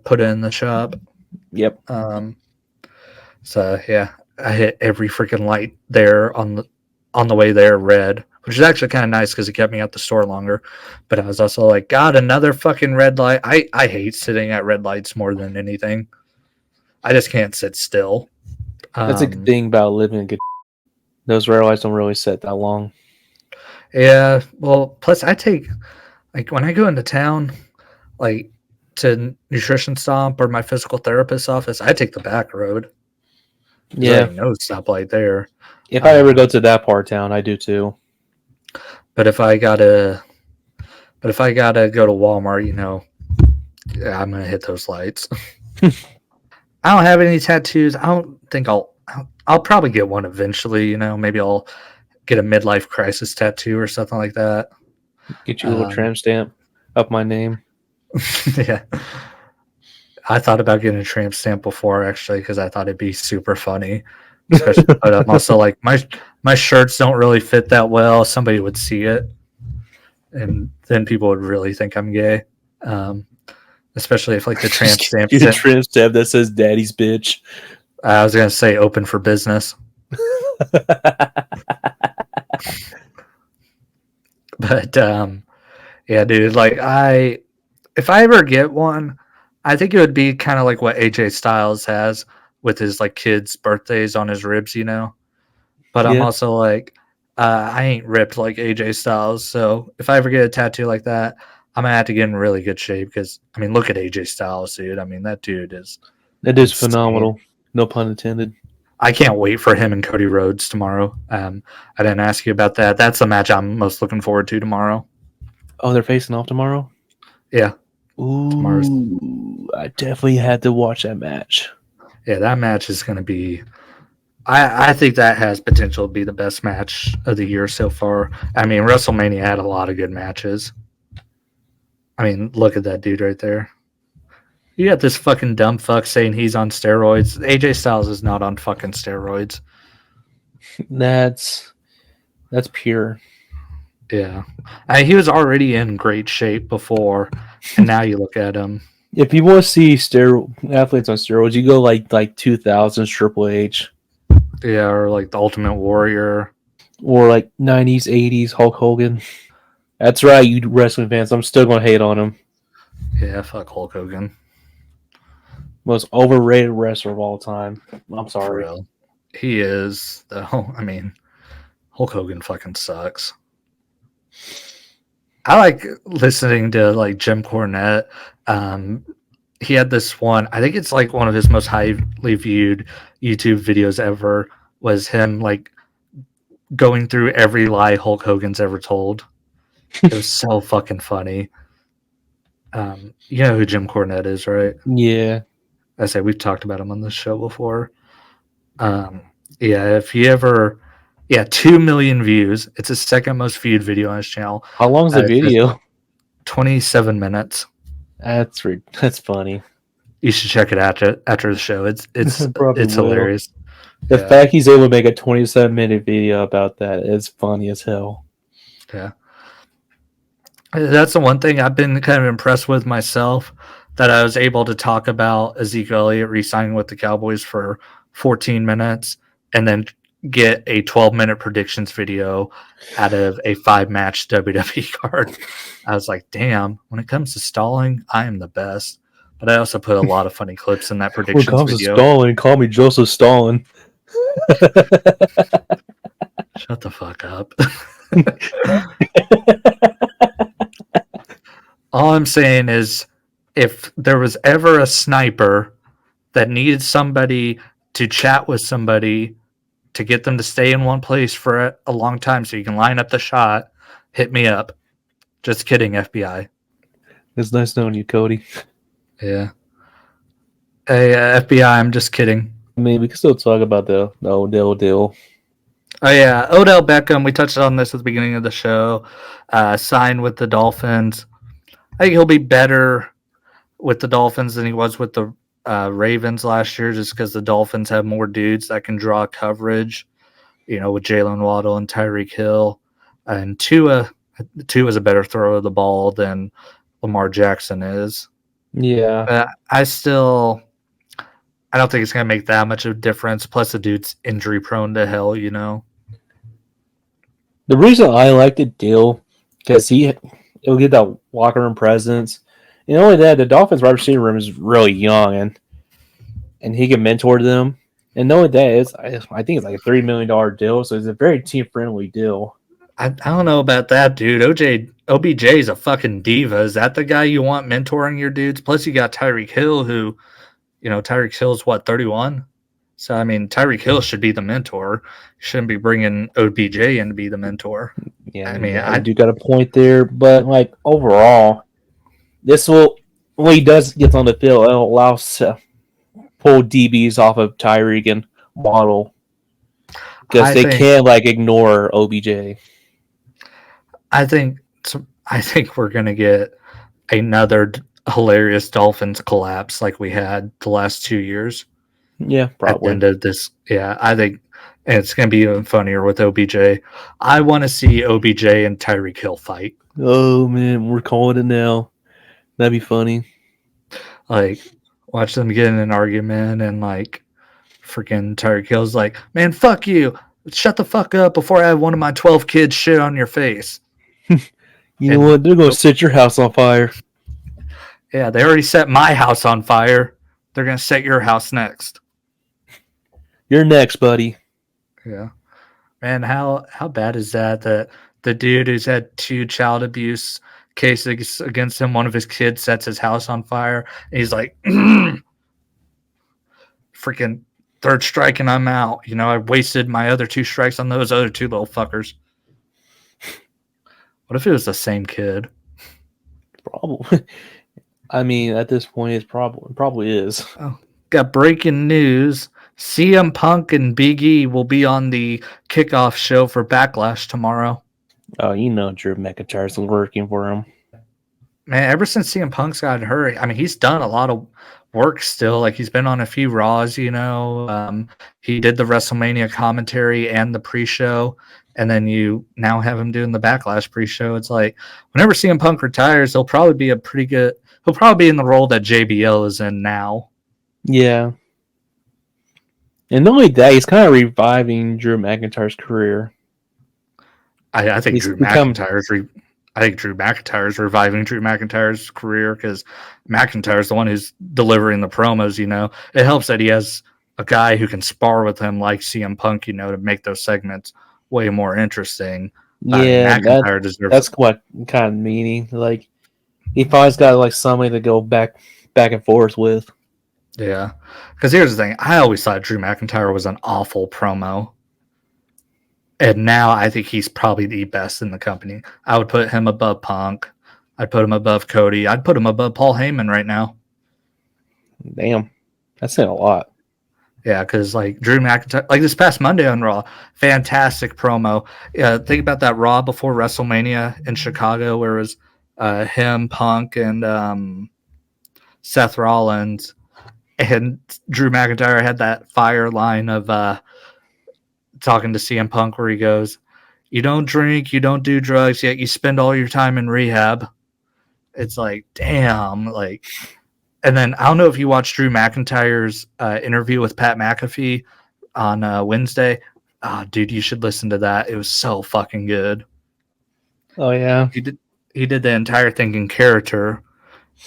A: put it in the shop.
B: Yep.
A: So yeah, I hit every freaking light there on the way there red, which is actually kind of nice because it kept me at the store longer. But I was also like, God, another fucking red light. I hate sitting at red lights more than anything. I just can't sit still.
B: That's a good thing about living in good. Those red lights don't really sit that long.
A: Yeah. Well, plus I take like when I go into town, like to nutrition stomp or my physical therapist's office, I take the back road.
B: Yeah.
A: No stoplight there.
B: If I ever go to that part of town, I do too.
A: But if I gotta go to Walmart, I'm gonna hit those lights. I don't have any tattoos. I don't think I'll probably get one eventually. Maybe I'll get a midlife crisis tattoo or something like that.
B: Get you a little tramp stamp up my name.
A: Yeah. I thought about getting a tramp stamp before actually because I thought it'd be super funny. Especially, but I'm also like my shirts don't really fit that well. Somebody would see it, and then people would really think I'm gay. Especially if like the tramp stamp.
B: Get a tramp stamp that says "Daddy's bitch."
A: I was gonna say open for business. But yeah, dude. Like if I ever get one, I think it would be kind of like what AJ Styles has with his like kids' birthdays on his ribs, But I'm also like, I ain't ripped like AJ Styles, so if I ever get a tattoo like that, I'm gonna have to get in really good shape because I mean, look at AJ Styles, dude. I mean, that dude is
B: phenomenal. No pun intended.
A: I can't wait for him and Cody Rhodes tomorrow. I didn't ask you about that. That's the match I'm most looking forward to tomorrow.
B: Oh, they're facing off tomorrow?
A: Yeah.
B: Ooh, I definitely had to watch that match.
A: Yeah, that match is going to be... I think that has potential to be the best match of the year so far. I mean, WrestleMania had a lot of good matches. I mean, look at that dude right there. You got this fucking dumb fuck saying he's on steroids. AJ Styles is not on fucking steroids.
B: That's pure.
A: Yeah. He was already in great shape before, and now you look at him.
B: If you want to see athletes on steroids, you go like 2000s Triple H.
A: Yeah, or like the Ultimate Warrior.
B: Or like 90s, 80s Hulk Hogan. That's right, you wrestling fans. I'm still going to hate on him.
A: Yeah, fuck Hulk Hogan.
B: Most overrated wrestler of all time. I'm sorry.
A: He is, though. I mean, Hulk Hogan fucking sucks. I like listening to like Jim Cornette. He had this one, I think it's like one of his most highly viewed YouTube videos ever, was him like going through every lie Hulk Hogan's ever told. It was so fucking funny. You know who Jim Cornette is, right?
B: Yeah.
A: I say we've talked about him on this show before. Yeah, if you ever... Yeah, 2 million views. It's his second most viewed video on his channel.
B: How long is the video?
A: 27 minutes.
B: That's funny.
A: You should check it after the show. It's hilarious.
B: The fact he's able to make a 27-minute video about that is funny as hell.
A: Yeah. That's the one thing I've been kind of impressed with myself, that I was able to talk about Zeke Elliott re-signing with the Cowboys for 14 minutes and then get a 12-minute predictions video out of a 5-match WWE card. I was like, damn, when it comes to stalling, I am the best. But I also put a lot of funny clips in that predictions video. When it comes to
B: stalling, call me Joseph Stalin.
A: Shut the fuck up. All I'm saying is, if there was ever a sniper that needed somebody to chat with somebody to get them to stay in one place for a long time so you can line up the shot, hit me up. Just kidding, FBI.
B: It's nice knowing you, Cody.
A: Yeah. Hey, FBI, I'm just kidding.
B: I mean, we can still talk about the old deal.
A: Oh yeah, Odell Beckham. We touched on this at the beginning of the show. Signed with the Dolphins. I think he'll be better with the Dolphins than he was with the Ravens last year, just because the Dolphins have more dudes that can draw coverage. With Jalen Waddle and Tyreek Hill, and Tua is a better thrower of the ball than Lamar Jackson is.
B: Yeah.
A: But I don't think it's going to make that much of a difference. Plus, the dude's injury prone to hell.
B: The reason I like the deal because it'll get that locker room presence. And not only that, the Dolphins wide receiver room is really young, and he can mentor them. And knowing that, I think it's like a $3 million deal, so it's a very team friendly deal.
A: I don't know about that, dude. OBJ is a fucking diva. Is that the guy you want mentoring your dudes? Plus, you got Tyreek Hill, who, Tyreek Hill's what, 31? So, I mean, Tyreek Hill should be the mentor. You shouldn't be bringing OBJ in to be the mentor.
B: Yeah,
A: I mean,
B: I do got a point there, but like overall, this will when he does get on the field, it'll allow us to pull DBs off of Tyreek and Waddle because they can't like ignore OBJ.
A: I think we're gonna get another hilarious Dolphins collapse like we had the last 2 years.
B: Yeah, probably.
A: At the end of this, yeah, I think it's gonna be even funnier with OBJ. I want to see OBJ and Tyreek Hill fight.
B: Oh man, we're calling it now. That'd be funny.
A: Like, watch them get in an argument and like, freaking Tyreek Hill's like, "Man, fuck you! Shut the fuck up before I have one of my 12 kids shit on your face."
B: You know what? They're gonna set your house on fire.
A: Yeah, they already set my house on fire. They're gonna set your house next.
B: You're next, buddy.
A: Yeah, man, how bad is that? That the dude who's had 2 child abuse cases against him, one of his kids sets his house on fire, and he's like, freaking third strike and I'm out. I wasted my other 2 strikes on those other 2 little fuckers. What if it was the same kid?
B: Probably. I mean, at this point, it probably is.
A: Oh, got breaking news. CM Punk and Big E will be on the kickoff show for Backlash tomorrow.
B: Oh, Drew McIntyre's working for him.
A: Man, ever since CM Punk's gotten hurt, I mean, he's done a lot of work still. Like, he's been on a few Raws, he did the WrestleMania commentary and the pre-show, and then you now have him doing the Backlash pre-show. It's like, whenever CM Punk retires, he'll probably be in the role that JBL is in now.
B: Yeah. And not only that, he's kind of reviving Drew McIntyre's career.
A: I think Drew McIntyre's reviving Drew McIntyre's career because McIntyre's the one who's delivering the promos. It helps that he has a guy who can spar with him like CM Punk, to make those segments way more interesting.
B: Yeah, that's what kind of meaning. Like, he probably's got like somebody to go back and forth with.
A: Yeah, because here's the thing: I always thought Drew McIntyre was an awful promo. And now I think he's probably the best in the company. I would put him above Punk. I'd put him above Cody. I'd put him above Paul Heyman right now.
B: Damn. That's saying a lot.
A: Yeah, because like Drew McIntyre, like this past Monday on Raw, fantastic promo. Think about that Raw before WrestleMania in Chicago where it was him, Punk, and Seth Rollins. And Drew McIntyre had that fire line of talking to CM Punk where he goes, "You don't drink, you don't do drugs, yet you spend all your time in rehab." It's like, damn. Like, and then I don't know if you watched Drew McIntyre's interview with Pat McAfee on Wednesday. Dude, you should listen to that. It was so fucking good.
B: Oh yeah.
A: He did the entire thing in character,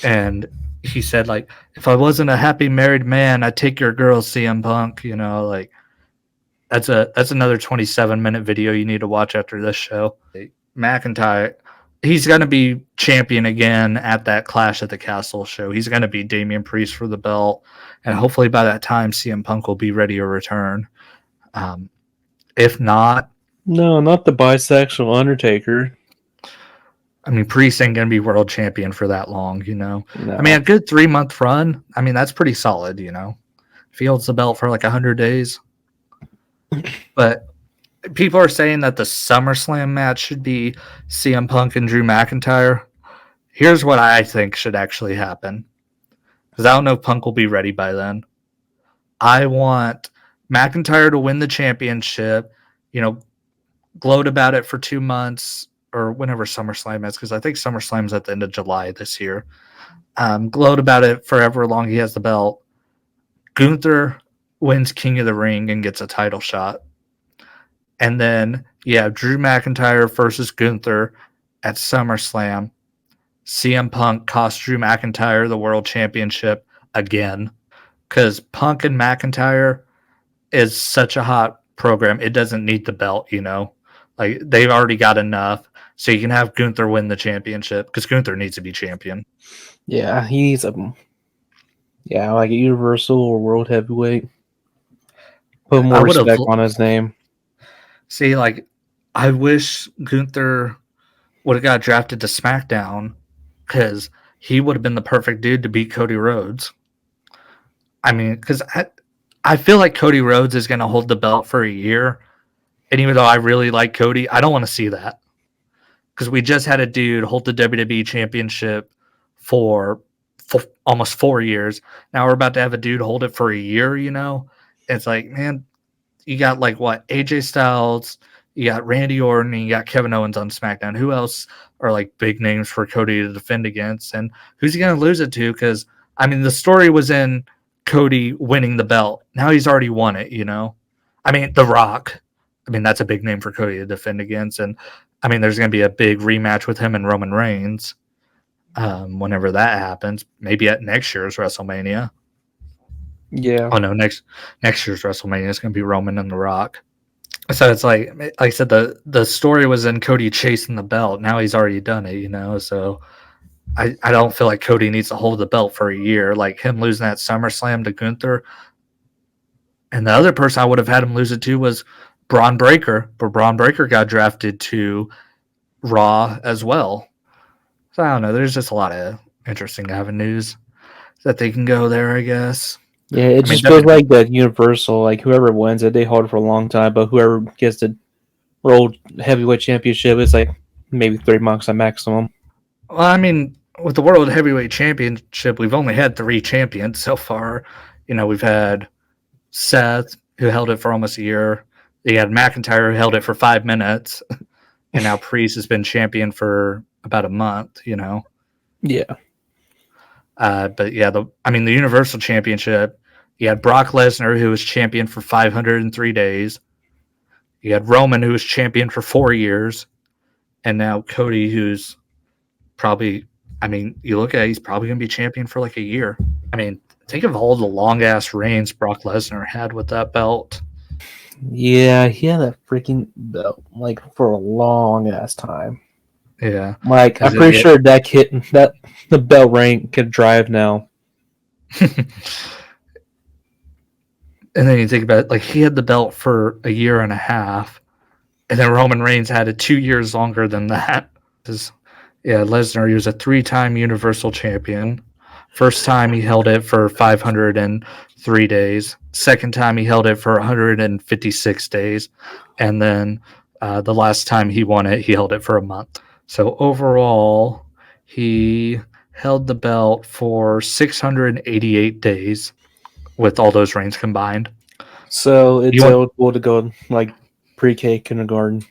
A: and he said, like, if I wasn't a happy married man, I'd take your girl, CM Punk. Like, that's another 27-minute video you need to watch after this show. McIntyre, he's going to be champion again at that Clash at the Castle show. He's going to be Damian Priest for the belt, and hopefully by that time, CM Punk will be ready to return. If not...
B: No, not the bisexual Undertaker.
A: I mean, Priest ain't going to be world champion for that long, No.
B: I
A: mean, a good 3-month run, I mean, that's pretty solid, If he holds the belt for like 100 days. But people are saying that the SummerSlam match should be CM Punk and Drew McIntyre. Here's what I think should actually happen, because I don't know if Punk will be ready by then. I want McIntyre to win the championship, gloat about it for 2 months or whenever SummerSlam is, because I think SummerSlam's at the end of July this year. Gloat about it forever long he has the belt. Gunther wins King of the Ring and gets a title shot. And then you have Drew McIntyre versus Gunther at SummerSlam. CM Punk cost Drew McIntyre the world championship again, because Punk and McIntyre is such a hot program. It doesn't need the belt, Like, they've already got enough. So you can have Gunther win the championship, because Gunther needs to be champion.
B: Yeah, he needs like a Universal or World Heavyweight. Put more respect on his name.
A: See, like, I wish Gunther would have got drafted to SmackDown, because he would have been the perfect dude to beat Cody Rhodes. I mean, because I feel like Cody Rhodes is going to hold the belt for a year. And even though I really like Cody, I don't want to see that. Because we just had a dude hold the WWE Championship for almost 4 years. Now we're about to have a dude hold it for a year, It's like, man, you got AJ Styles, you got Randy Orton, and you got Kevin Owens on SmackDown. Who else are big names for Cody to defend against? And who's he going to lose it to? Because, I mean, the story was in Cody winning the belt. Now he's already won it, I mean, The Rock. I mean, that's a big name for Cody to defend against. And, I mean, there's going to be a big rematch with him and Roman Reigns whenever that happens. Maybe at next year's WrestleMania.
B: Yeah.
A: Oh, no, next year's WrestleMania is going to be Roman and The Rock. So it's like I said, the story was in Cody chasing the belt. Now he's already done it, So I don't feel like Cody needs to hold the belt for a year. Like him losing that SummerSlam to Gunther. And the other person I would have had him lose it to was Braun Breaker. But Braun Breaker got drafted to Raw as well. So I don't know. There's just a lot of interesting avenues that they can go there, I guess.
B: Yeah, it just feels like that Universal, like whoever wins it, they hold it for a long time, but whoever gets the World Heavyweight Championship is like maybe 3 months at maximum.
A: Well, I mean, with the World Heavyweight Championship, we've only had 3 champions so far. We've had Seth, who held it for almost a year. You had McIntyre, who held it for 5 minutes. And now Priest has been champion for about a month,
B: Yeah.
A: But yeah, the Universal Championship, you had Brock Lesnar, who was champion for 503 days. You had Roman, who was champion for 4 years. And now Cody, who's probably, you look at it, he's probably going to be champion for like a year. I mean, think of all the long-ass reigns Brock Lesnar had with that belt.
B: Yeah, he had that freaking belt, for a long-ass time.
A: Yeah.
B: I'm pretty sure that the belt rank could drive now.
A: And then you think about it, he had the belt for a year and a half, and then Roman Reigns had it 2 years longer than that. Lesnar, he was a 3-time Universal Champion. First time he held it for 503 days. Second time he held it for 156 days. And then the last time he won it, he held it for a month. So overall, he held the belt for 688 days with all those reigns combined.
B: So it's eligible to go pre-K kindergarten.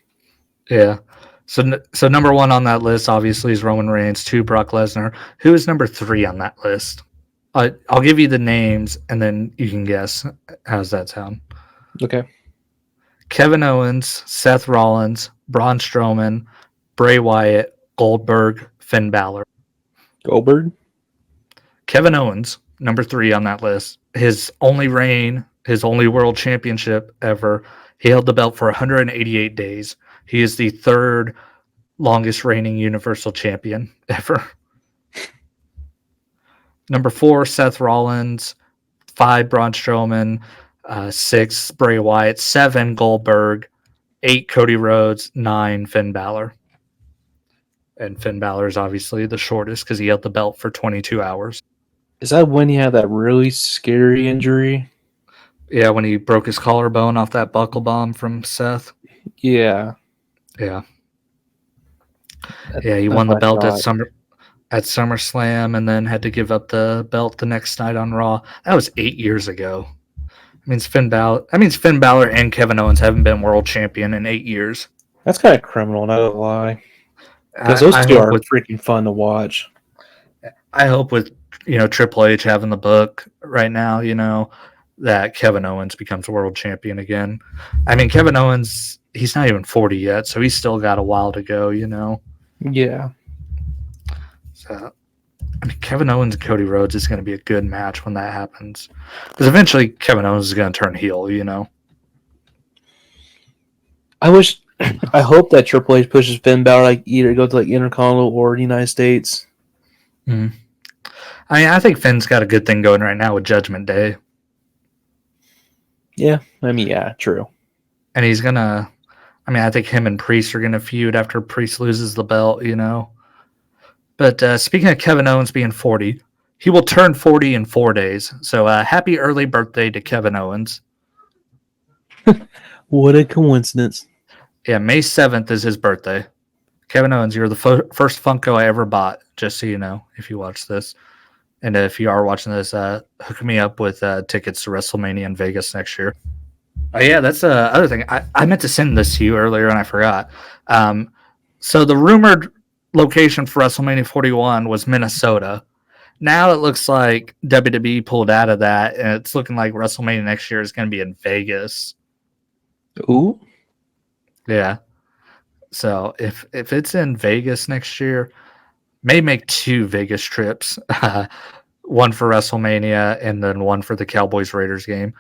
A: Yeah. So number 1 on that list, obviously, is Roman Reigns. 2, Brock Lesnar. Who is number 3 on that list? I'll give you the names, and then you can guess. How's that sound?
B: Okay.
A: Kevin Owens, Seth Rollins, Braun Strowman, Bray Wyatt, Goldberg, Finn Balor.
B: Goldberg?
A: Kevin Owens, number 3 on that list. His only reign, his only world championship ever. He held the belt for 188 days. He is the 3rd longest reigning Universal Champion ever. Number 4, Seth Rollins. 5, Braun Strowman. 6, Bray Wyatt. 7, Goldberg. 8, Cody Rhodes. 9, Finn Balor. And Finn Balor is obviously the shortest because he held the belt for 22 hours.
B: Is that when he had that really scary injury?
A: Yeah, when he broke his collarbone off that buckle bomb from Seth.
B: Yeah.
A: Yeah.
B: That-
A: Yeah, he
B: that's
A: won the
B: what I
A: belt
B: thought.
A: at SummerSlam and then had to give up the belt the next night on Raw. That was 8 years ago. That means Finn Balor and Kevin Owens haven't been world champion in 8 years.
B: That's kind of criminal, not gonna lie. Because those
A: I
B: two
A: hope
B: are
A: with
B: freaking fun to watch.
A: Triple H having the book right now, that Kevin Owens becomes world champion again. I mean, Kevin Owens, he's not even 40 yet, so he's still got a while to go,
B: Yeah.
A: So, I mean, Kevin Owens and Cody Rhodes is going to be a good match when that happens. Because eventually Kevin Owens is going to turn heel,
B: I hope that Triple H pushes Finn Balor like either go to like Intercontinental or the United States.
A: Mm. I mean, I think Finn's got a good thing going right now with Judgment Day.
B: Yeah, I mean, yeah, true.
A: And he's going to, I think him and Priest are going to feud after Priest loses the belt, But speaking of Kevin Owens being 40, he will turn 40 in 4 days. So happy early birthday to Kevin Owens.
B: What a coincidence.
A: Yeah, May 7th is his birthday. Kevin Owens, you're the first Funko I ever bought, just so you know, if you watch this. And if you are watching this, hook me up with tickets to WrestleMania in Vegas next year. Oh, yeah, that's the other thing. I meant to send this to you earlier and I forgot. So the rumored location for WrestleMania 41 was Minnesota. Now it looks like WWE pulled out of that, and it's looking like WrestleMania next year is going to be in Vegas.
B: Ooh.
A: Yeah. So if it's in Vegas next year, may make 2 Vegas trips, one for WrestleMania and then one for the Cowboys Raiders game.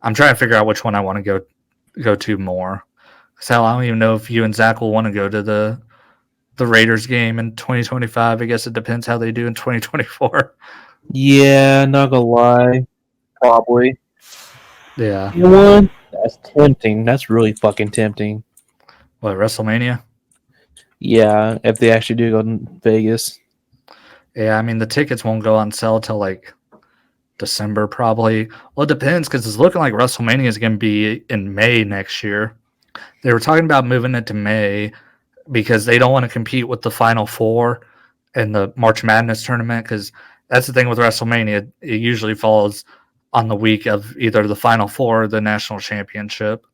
A: I'm trying to figure out which one I want to go to more. So I don't even know if you and Zach will want to go to the Raiders game in 2025. I guess it depends how they do in 2024.
B: Yeah, not gonna lie. Probably.
A: Yeah.
B: You know what? That's tempting. That's really fucking tempting.
A: What, WrestleMania?
B: Yeah, if they actually do go to Vegas.
A: Yeah, I mean the tickets won't go on sale till like December probably. Well, it depends because it's looking like WrestleMania is going to be in May next year. They were talking about moving it to May because they don't want to compete with the Final Four in the March Madness tournament, because that's the thing with WrestleMania. It usually falls on the week of either the Final Four or the National Championship.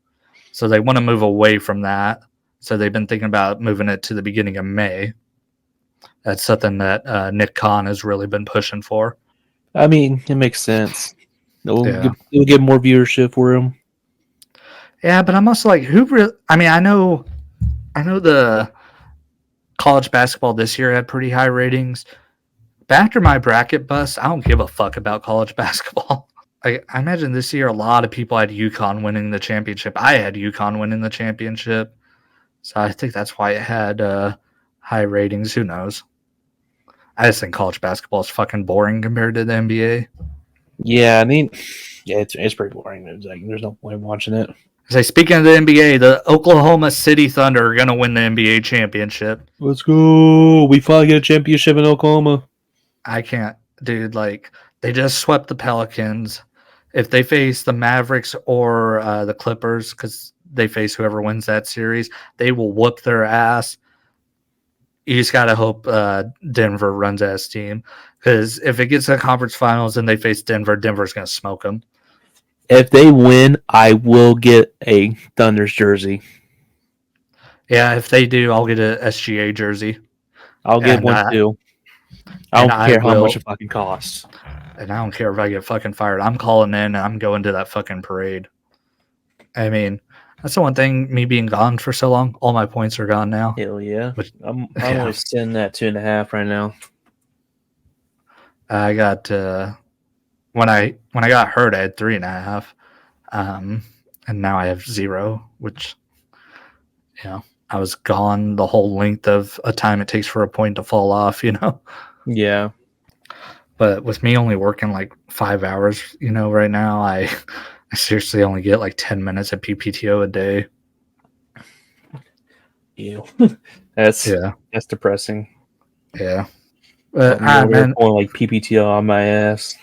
A: So they want to move away from that. So they've been thinking about moving it to the beginning of May. That's something that Nick Khan has really been pushing for.
B: I mean, it makes sense.
A: Yeah.
B: It'll get more viewership for him.
A: Yeah, but I'm also like, I know the college basketball this year had pretty high ratings. But after my bracket bust, I don't give a fuck about college basketball. I imagine this year a lot of people had UConn winning the championship. I had UConn winning the championship. So I think that's why it had high ratings. Who knows? I just think college basketball is fucking boring compared to the NBA.
B: Yeah, I mean, yeah, it's pretty boring. There's no point in watching it.
A: Speaking of the NBA, the Oklahoma City Thunder are going to win the NBA championship.
B: Let's go. We finally get a championship in Oklahoma.
A: I can't, dude. Like, they just swept the Pelicans. If they face the Mavericks or the Clippers, because they face whoever wins that series, they will whoop their ass. You just got to hope Denver runs as team, because if it gets to the conference finals and they face Denver, Denver's going to smoke them.
B: If they win, I will get a Thunder's jersey.
A: Yeah, if they do, I'll get a SGA jersey.
B: I'll get one too. I don't care how much it fucking costs.
A: And I don't care if I get fucking fired. I'm calling in and I'm going to that fucking parade. I mean, that's the one thing, me being gone for so long, all my points are gone now.
B: Hell yeah.
A: But,
B: I'm only sitting at 2.5 right now.
A: I got when I got hurt, I had 3.5. And now I have 0, which, I was gone the whole length of a time it takes for a point to fall off,
B: Yeah.
A: But with me only working like 5 hours, right now, I seriously only get like 10 minutes of PPTO a day.
B: Ew. That's depressing.
A: Yeah.
B: Man, going like PPTO on my ass.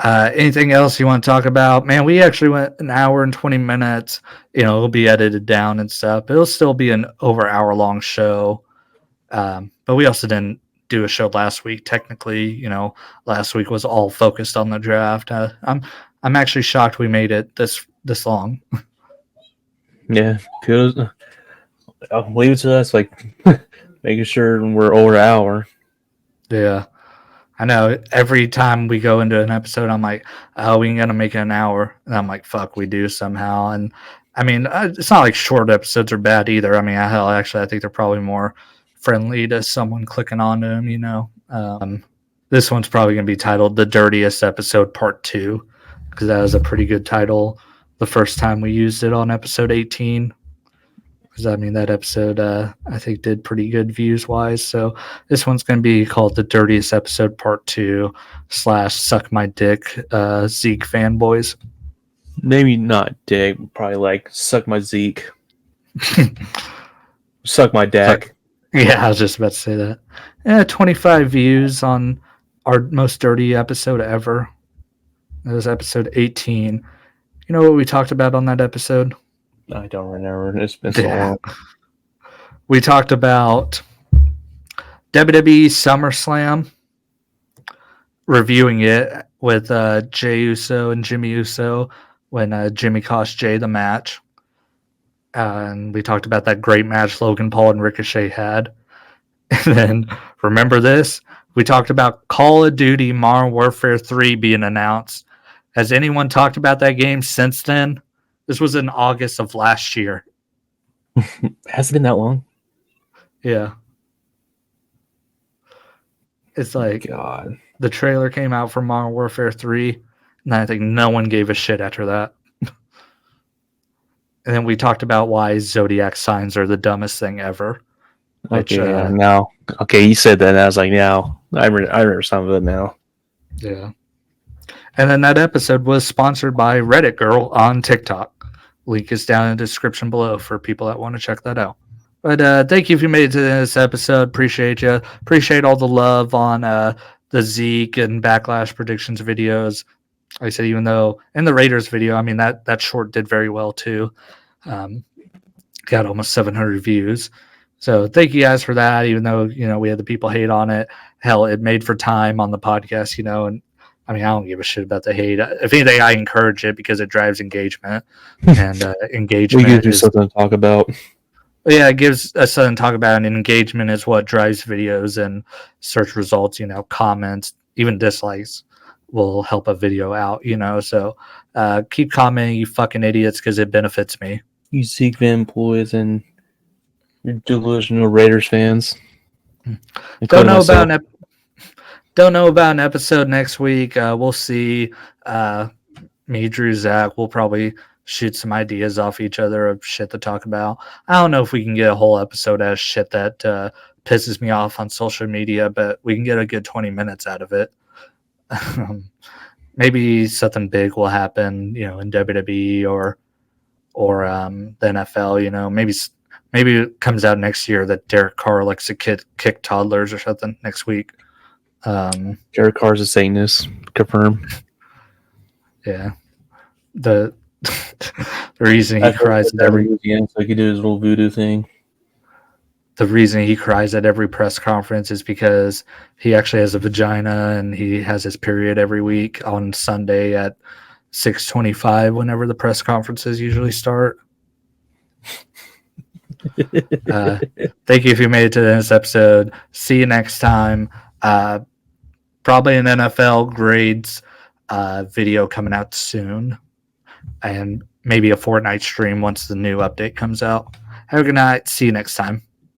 A: Anything else you want to talk about? Man, we actually went an hour and 20 minutes. It'll be edited down and stuff, but it'll still be an over hour long show. But we also didn't do a show last week. Technically, last week was all focused on the draft. I'm actually shocked we made it this long.
B: Yeah, kudos. I'll leave it to us, like making sure we're over an hour.
A: Yeah. I know every time we go into an episode, I'm like, oh, we're going to make it an hour. And I'm like, fuck, we do somehow. And I mean, it's not like short episodes are bad either. I mean, I think they're probably more friendly to someone clicking onto them, This one's probably going to be titled The Dirtiest Episode Part 2, because that was a pretty good title the first time we used it on episode 18. Because I mean, that episode I think did pretty good views wise. So this one's going to be called The Dirtiest Episode Part 2 / Suck My Dick Zeke fanboys.
B: Maybe not dick, probably like suck my Zeke. Suck my Dak.
A: Yeah, I was just about to say that. 25 views on our most dirty episode ever. That was episode 18. You know what we talked about on that episode?
B: I don't remember. It's been so long.
A: We talked about WWE SummerSlam, reviewing it with Jey Uso and Jimmy Uso when Jimmy cost Jey the match. And we talked about that great match Logan Paul and Ricochet had. And then, remember this? We talked about Call of Duty Modern Warfare 3 being announced. Has anyone talked about that game since then? This was in August of last year.
B: Has it been that long?
A: Yeah. It's like,
B: God.
A: The trailer came out for Modern Warfare 3, and I think no one gave a shit after that. And then we talked about why Zodiac signs are the dumbest thing ever.
B: Okay, now. Okay, you said that, and I was like, now. I remember some of it now.
A: Yeah. And then that episode was sponsored by Reddit Girl on TikTok. Link is down in the description below for people that want to check that out. But thank you if you made it to this episode. Appreciate you. Appreciate all the love on the Zeke and Backlash predictions videos. Like I said, even though in the Raiders video, I mean, that short did very well too. Got almost 700 views. So thank you guys for that, even though, we had the people hate on it. Hell, it made for time on the podcast, and I mean, I don't give a shit about the hate. If anything, I encourage it because it drives engagement. And engagement
B: we can do something to talk about.
A: Yeah, it gives us something to talk about, and engagement is what drives videos and search results. Comments, even dislikes will help a video out. So keep commenting, you fucking idiots, because it benefits me.
B: You Zeke fanboys and you're delusional Raiders fans.
A: Don't know about an episode next week. We'll see. Me, Drew, Zach, we'll probably shoot some ideas off each other of shit to talk about. I don't know if we can get a whole episode as shit that pisses me off on social media, but we can get a good 20 minutes out of it. Maybe something big will happen, in WWE or the NFL. Maybe it comes out next year that Derek Carr likes to kick toddlers or something next week.
B: Derek Carr's a Satanist. Confirm.
A: Yeah. The reason he cries at every
B: weekend, so he could do his little voodoo thing.
A: The reason he cries at every press conference is because he actually has a vagina and he has his period every week on Sunday at 6:25 whenever the press conferences usually start. Thank you if you made it to this episode. See you next time. Probably an NFL grades video coming out soon, and maybe a Fortnite stream once the new update comes out. Have a good night. See you next time.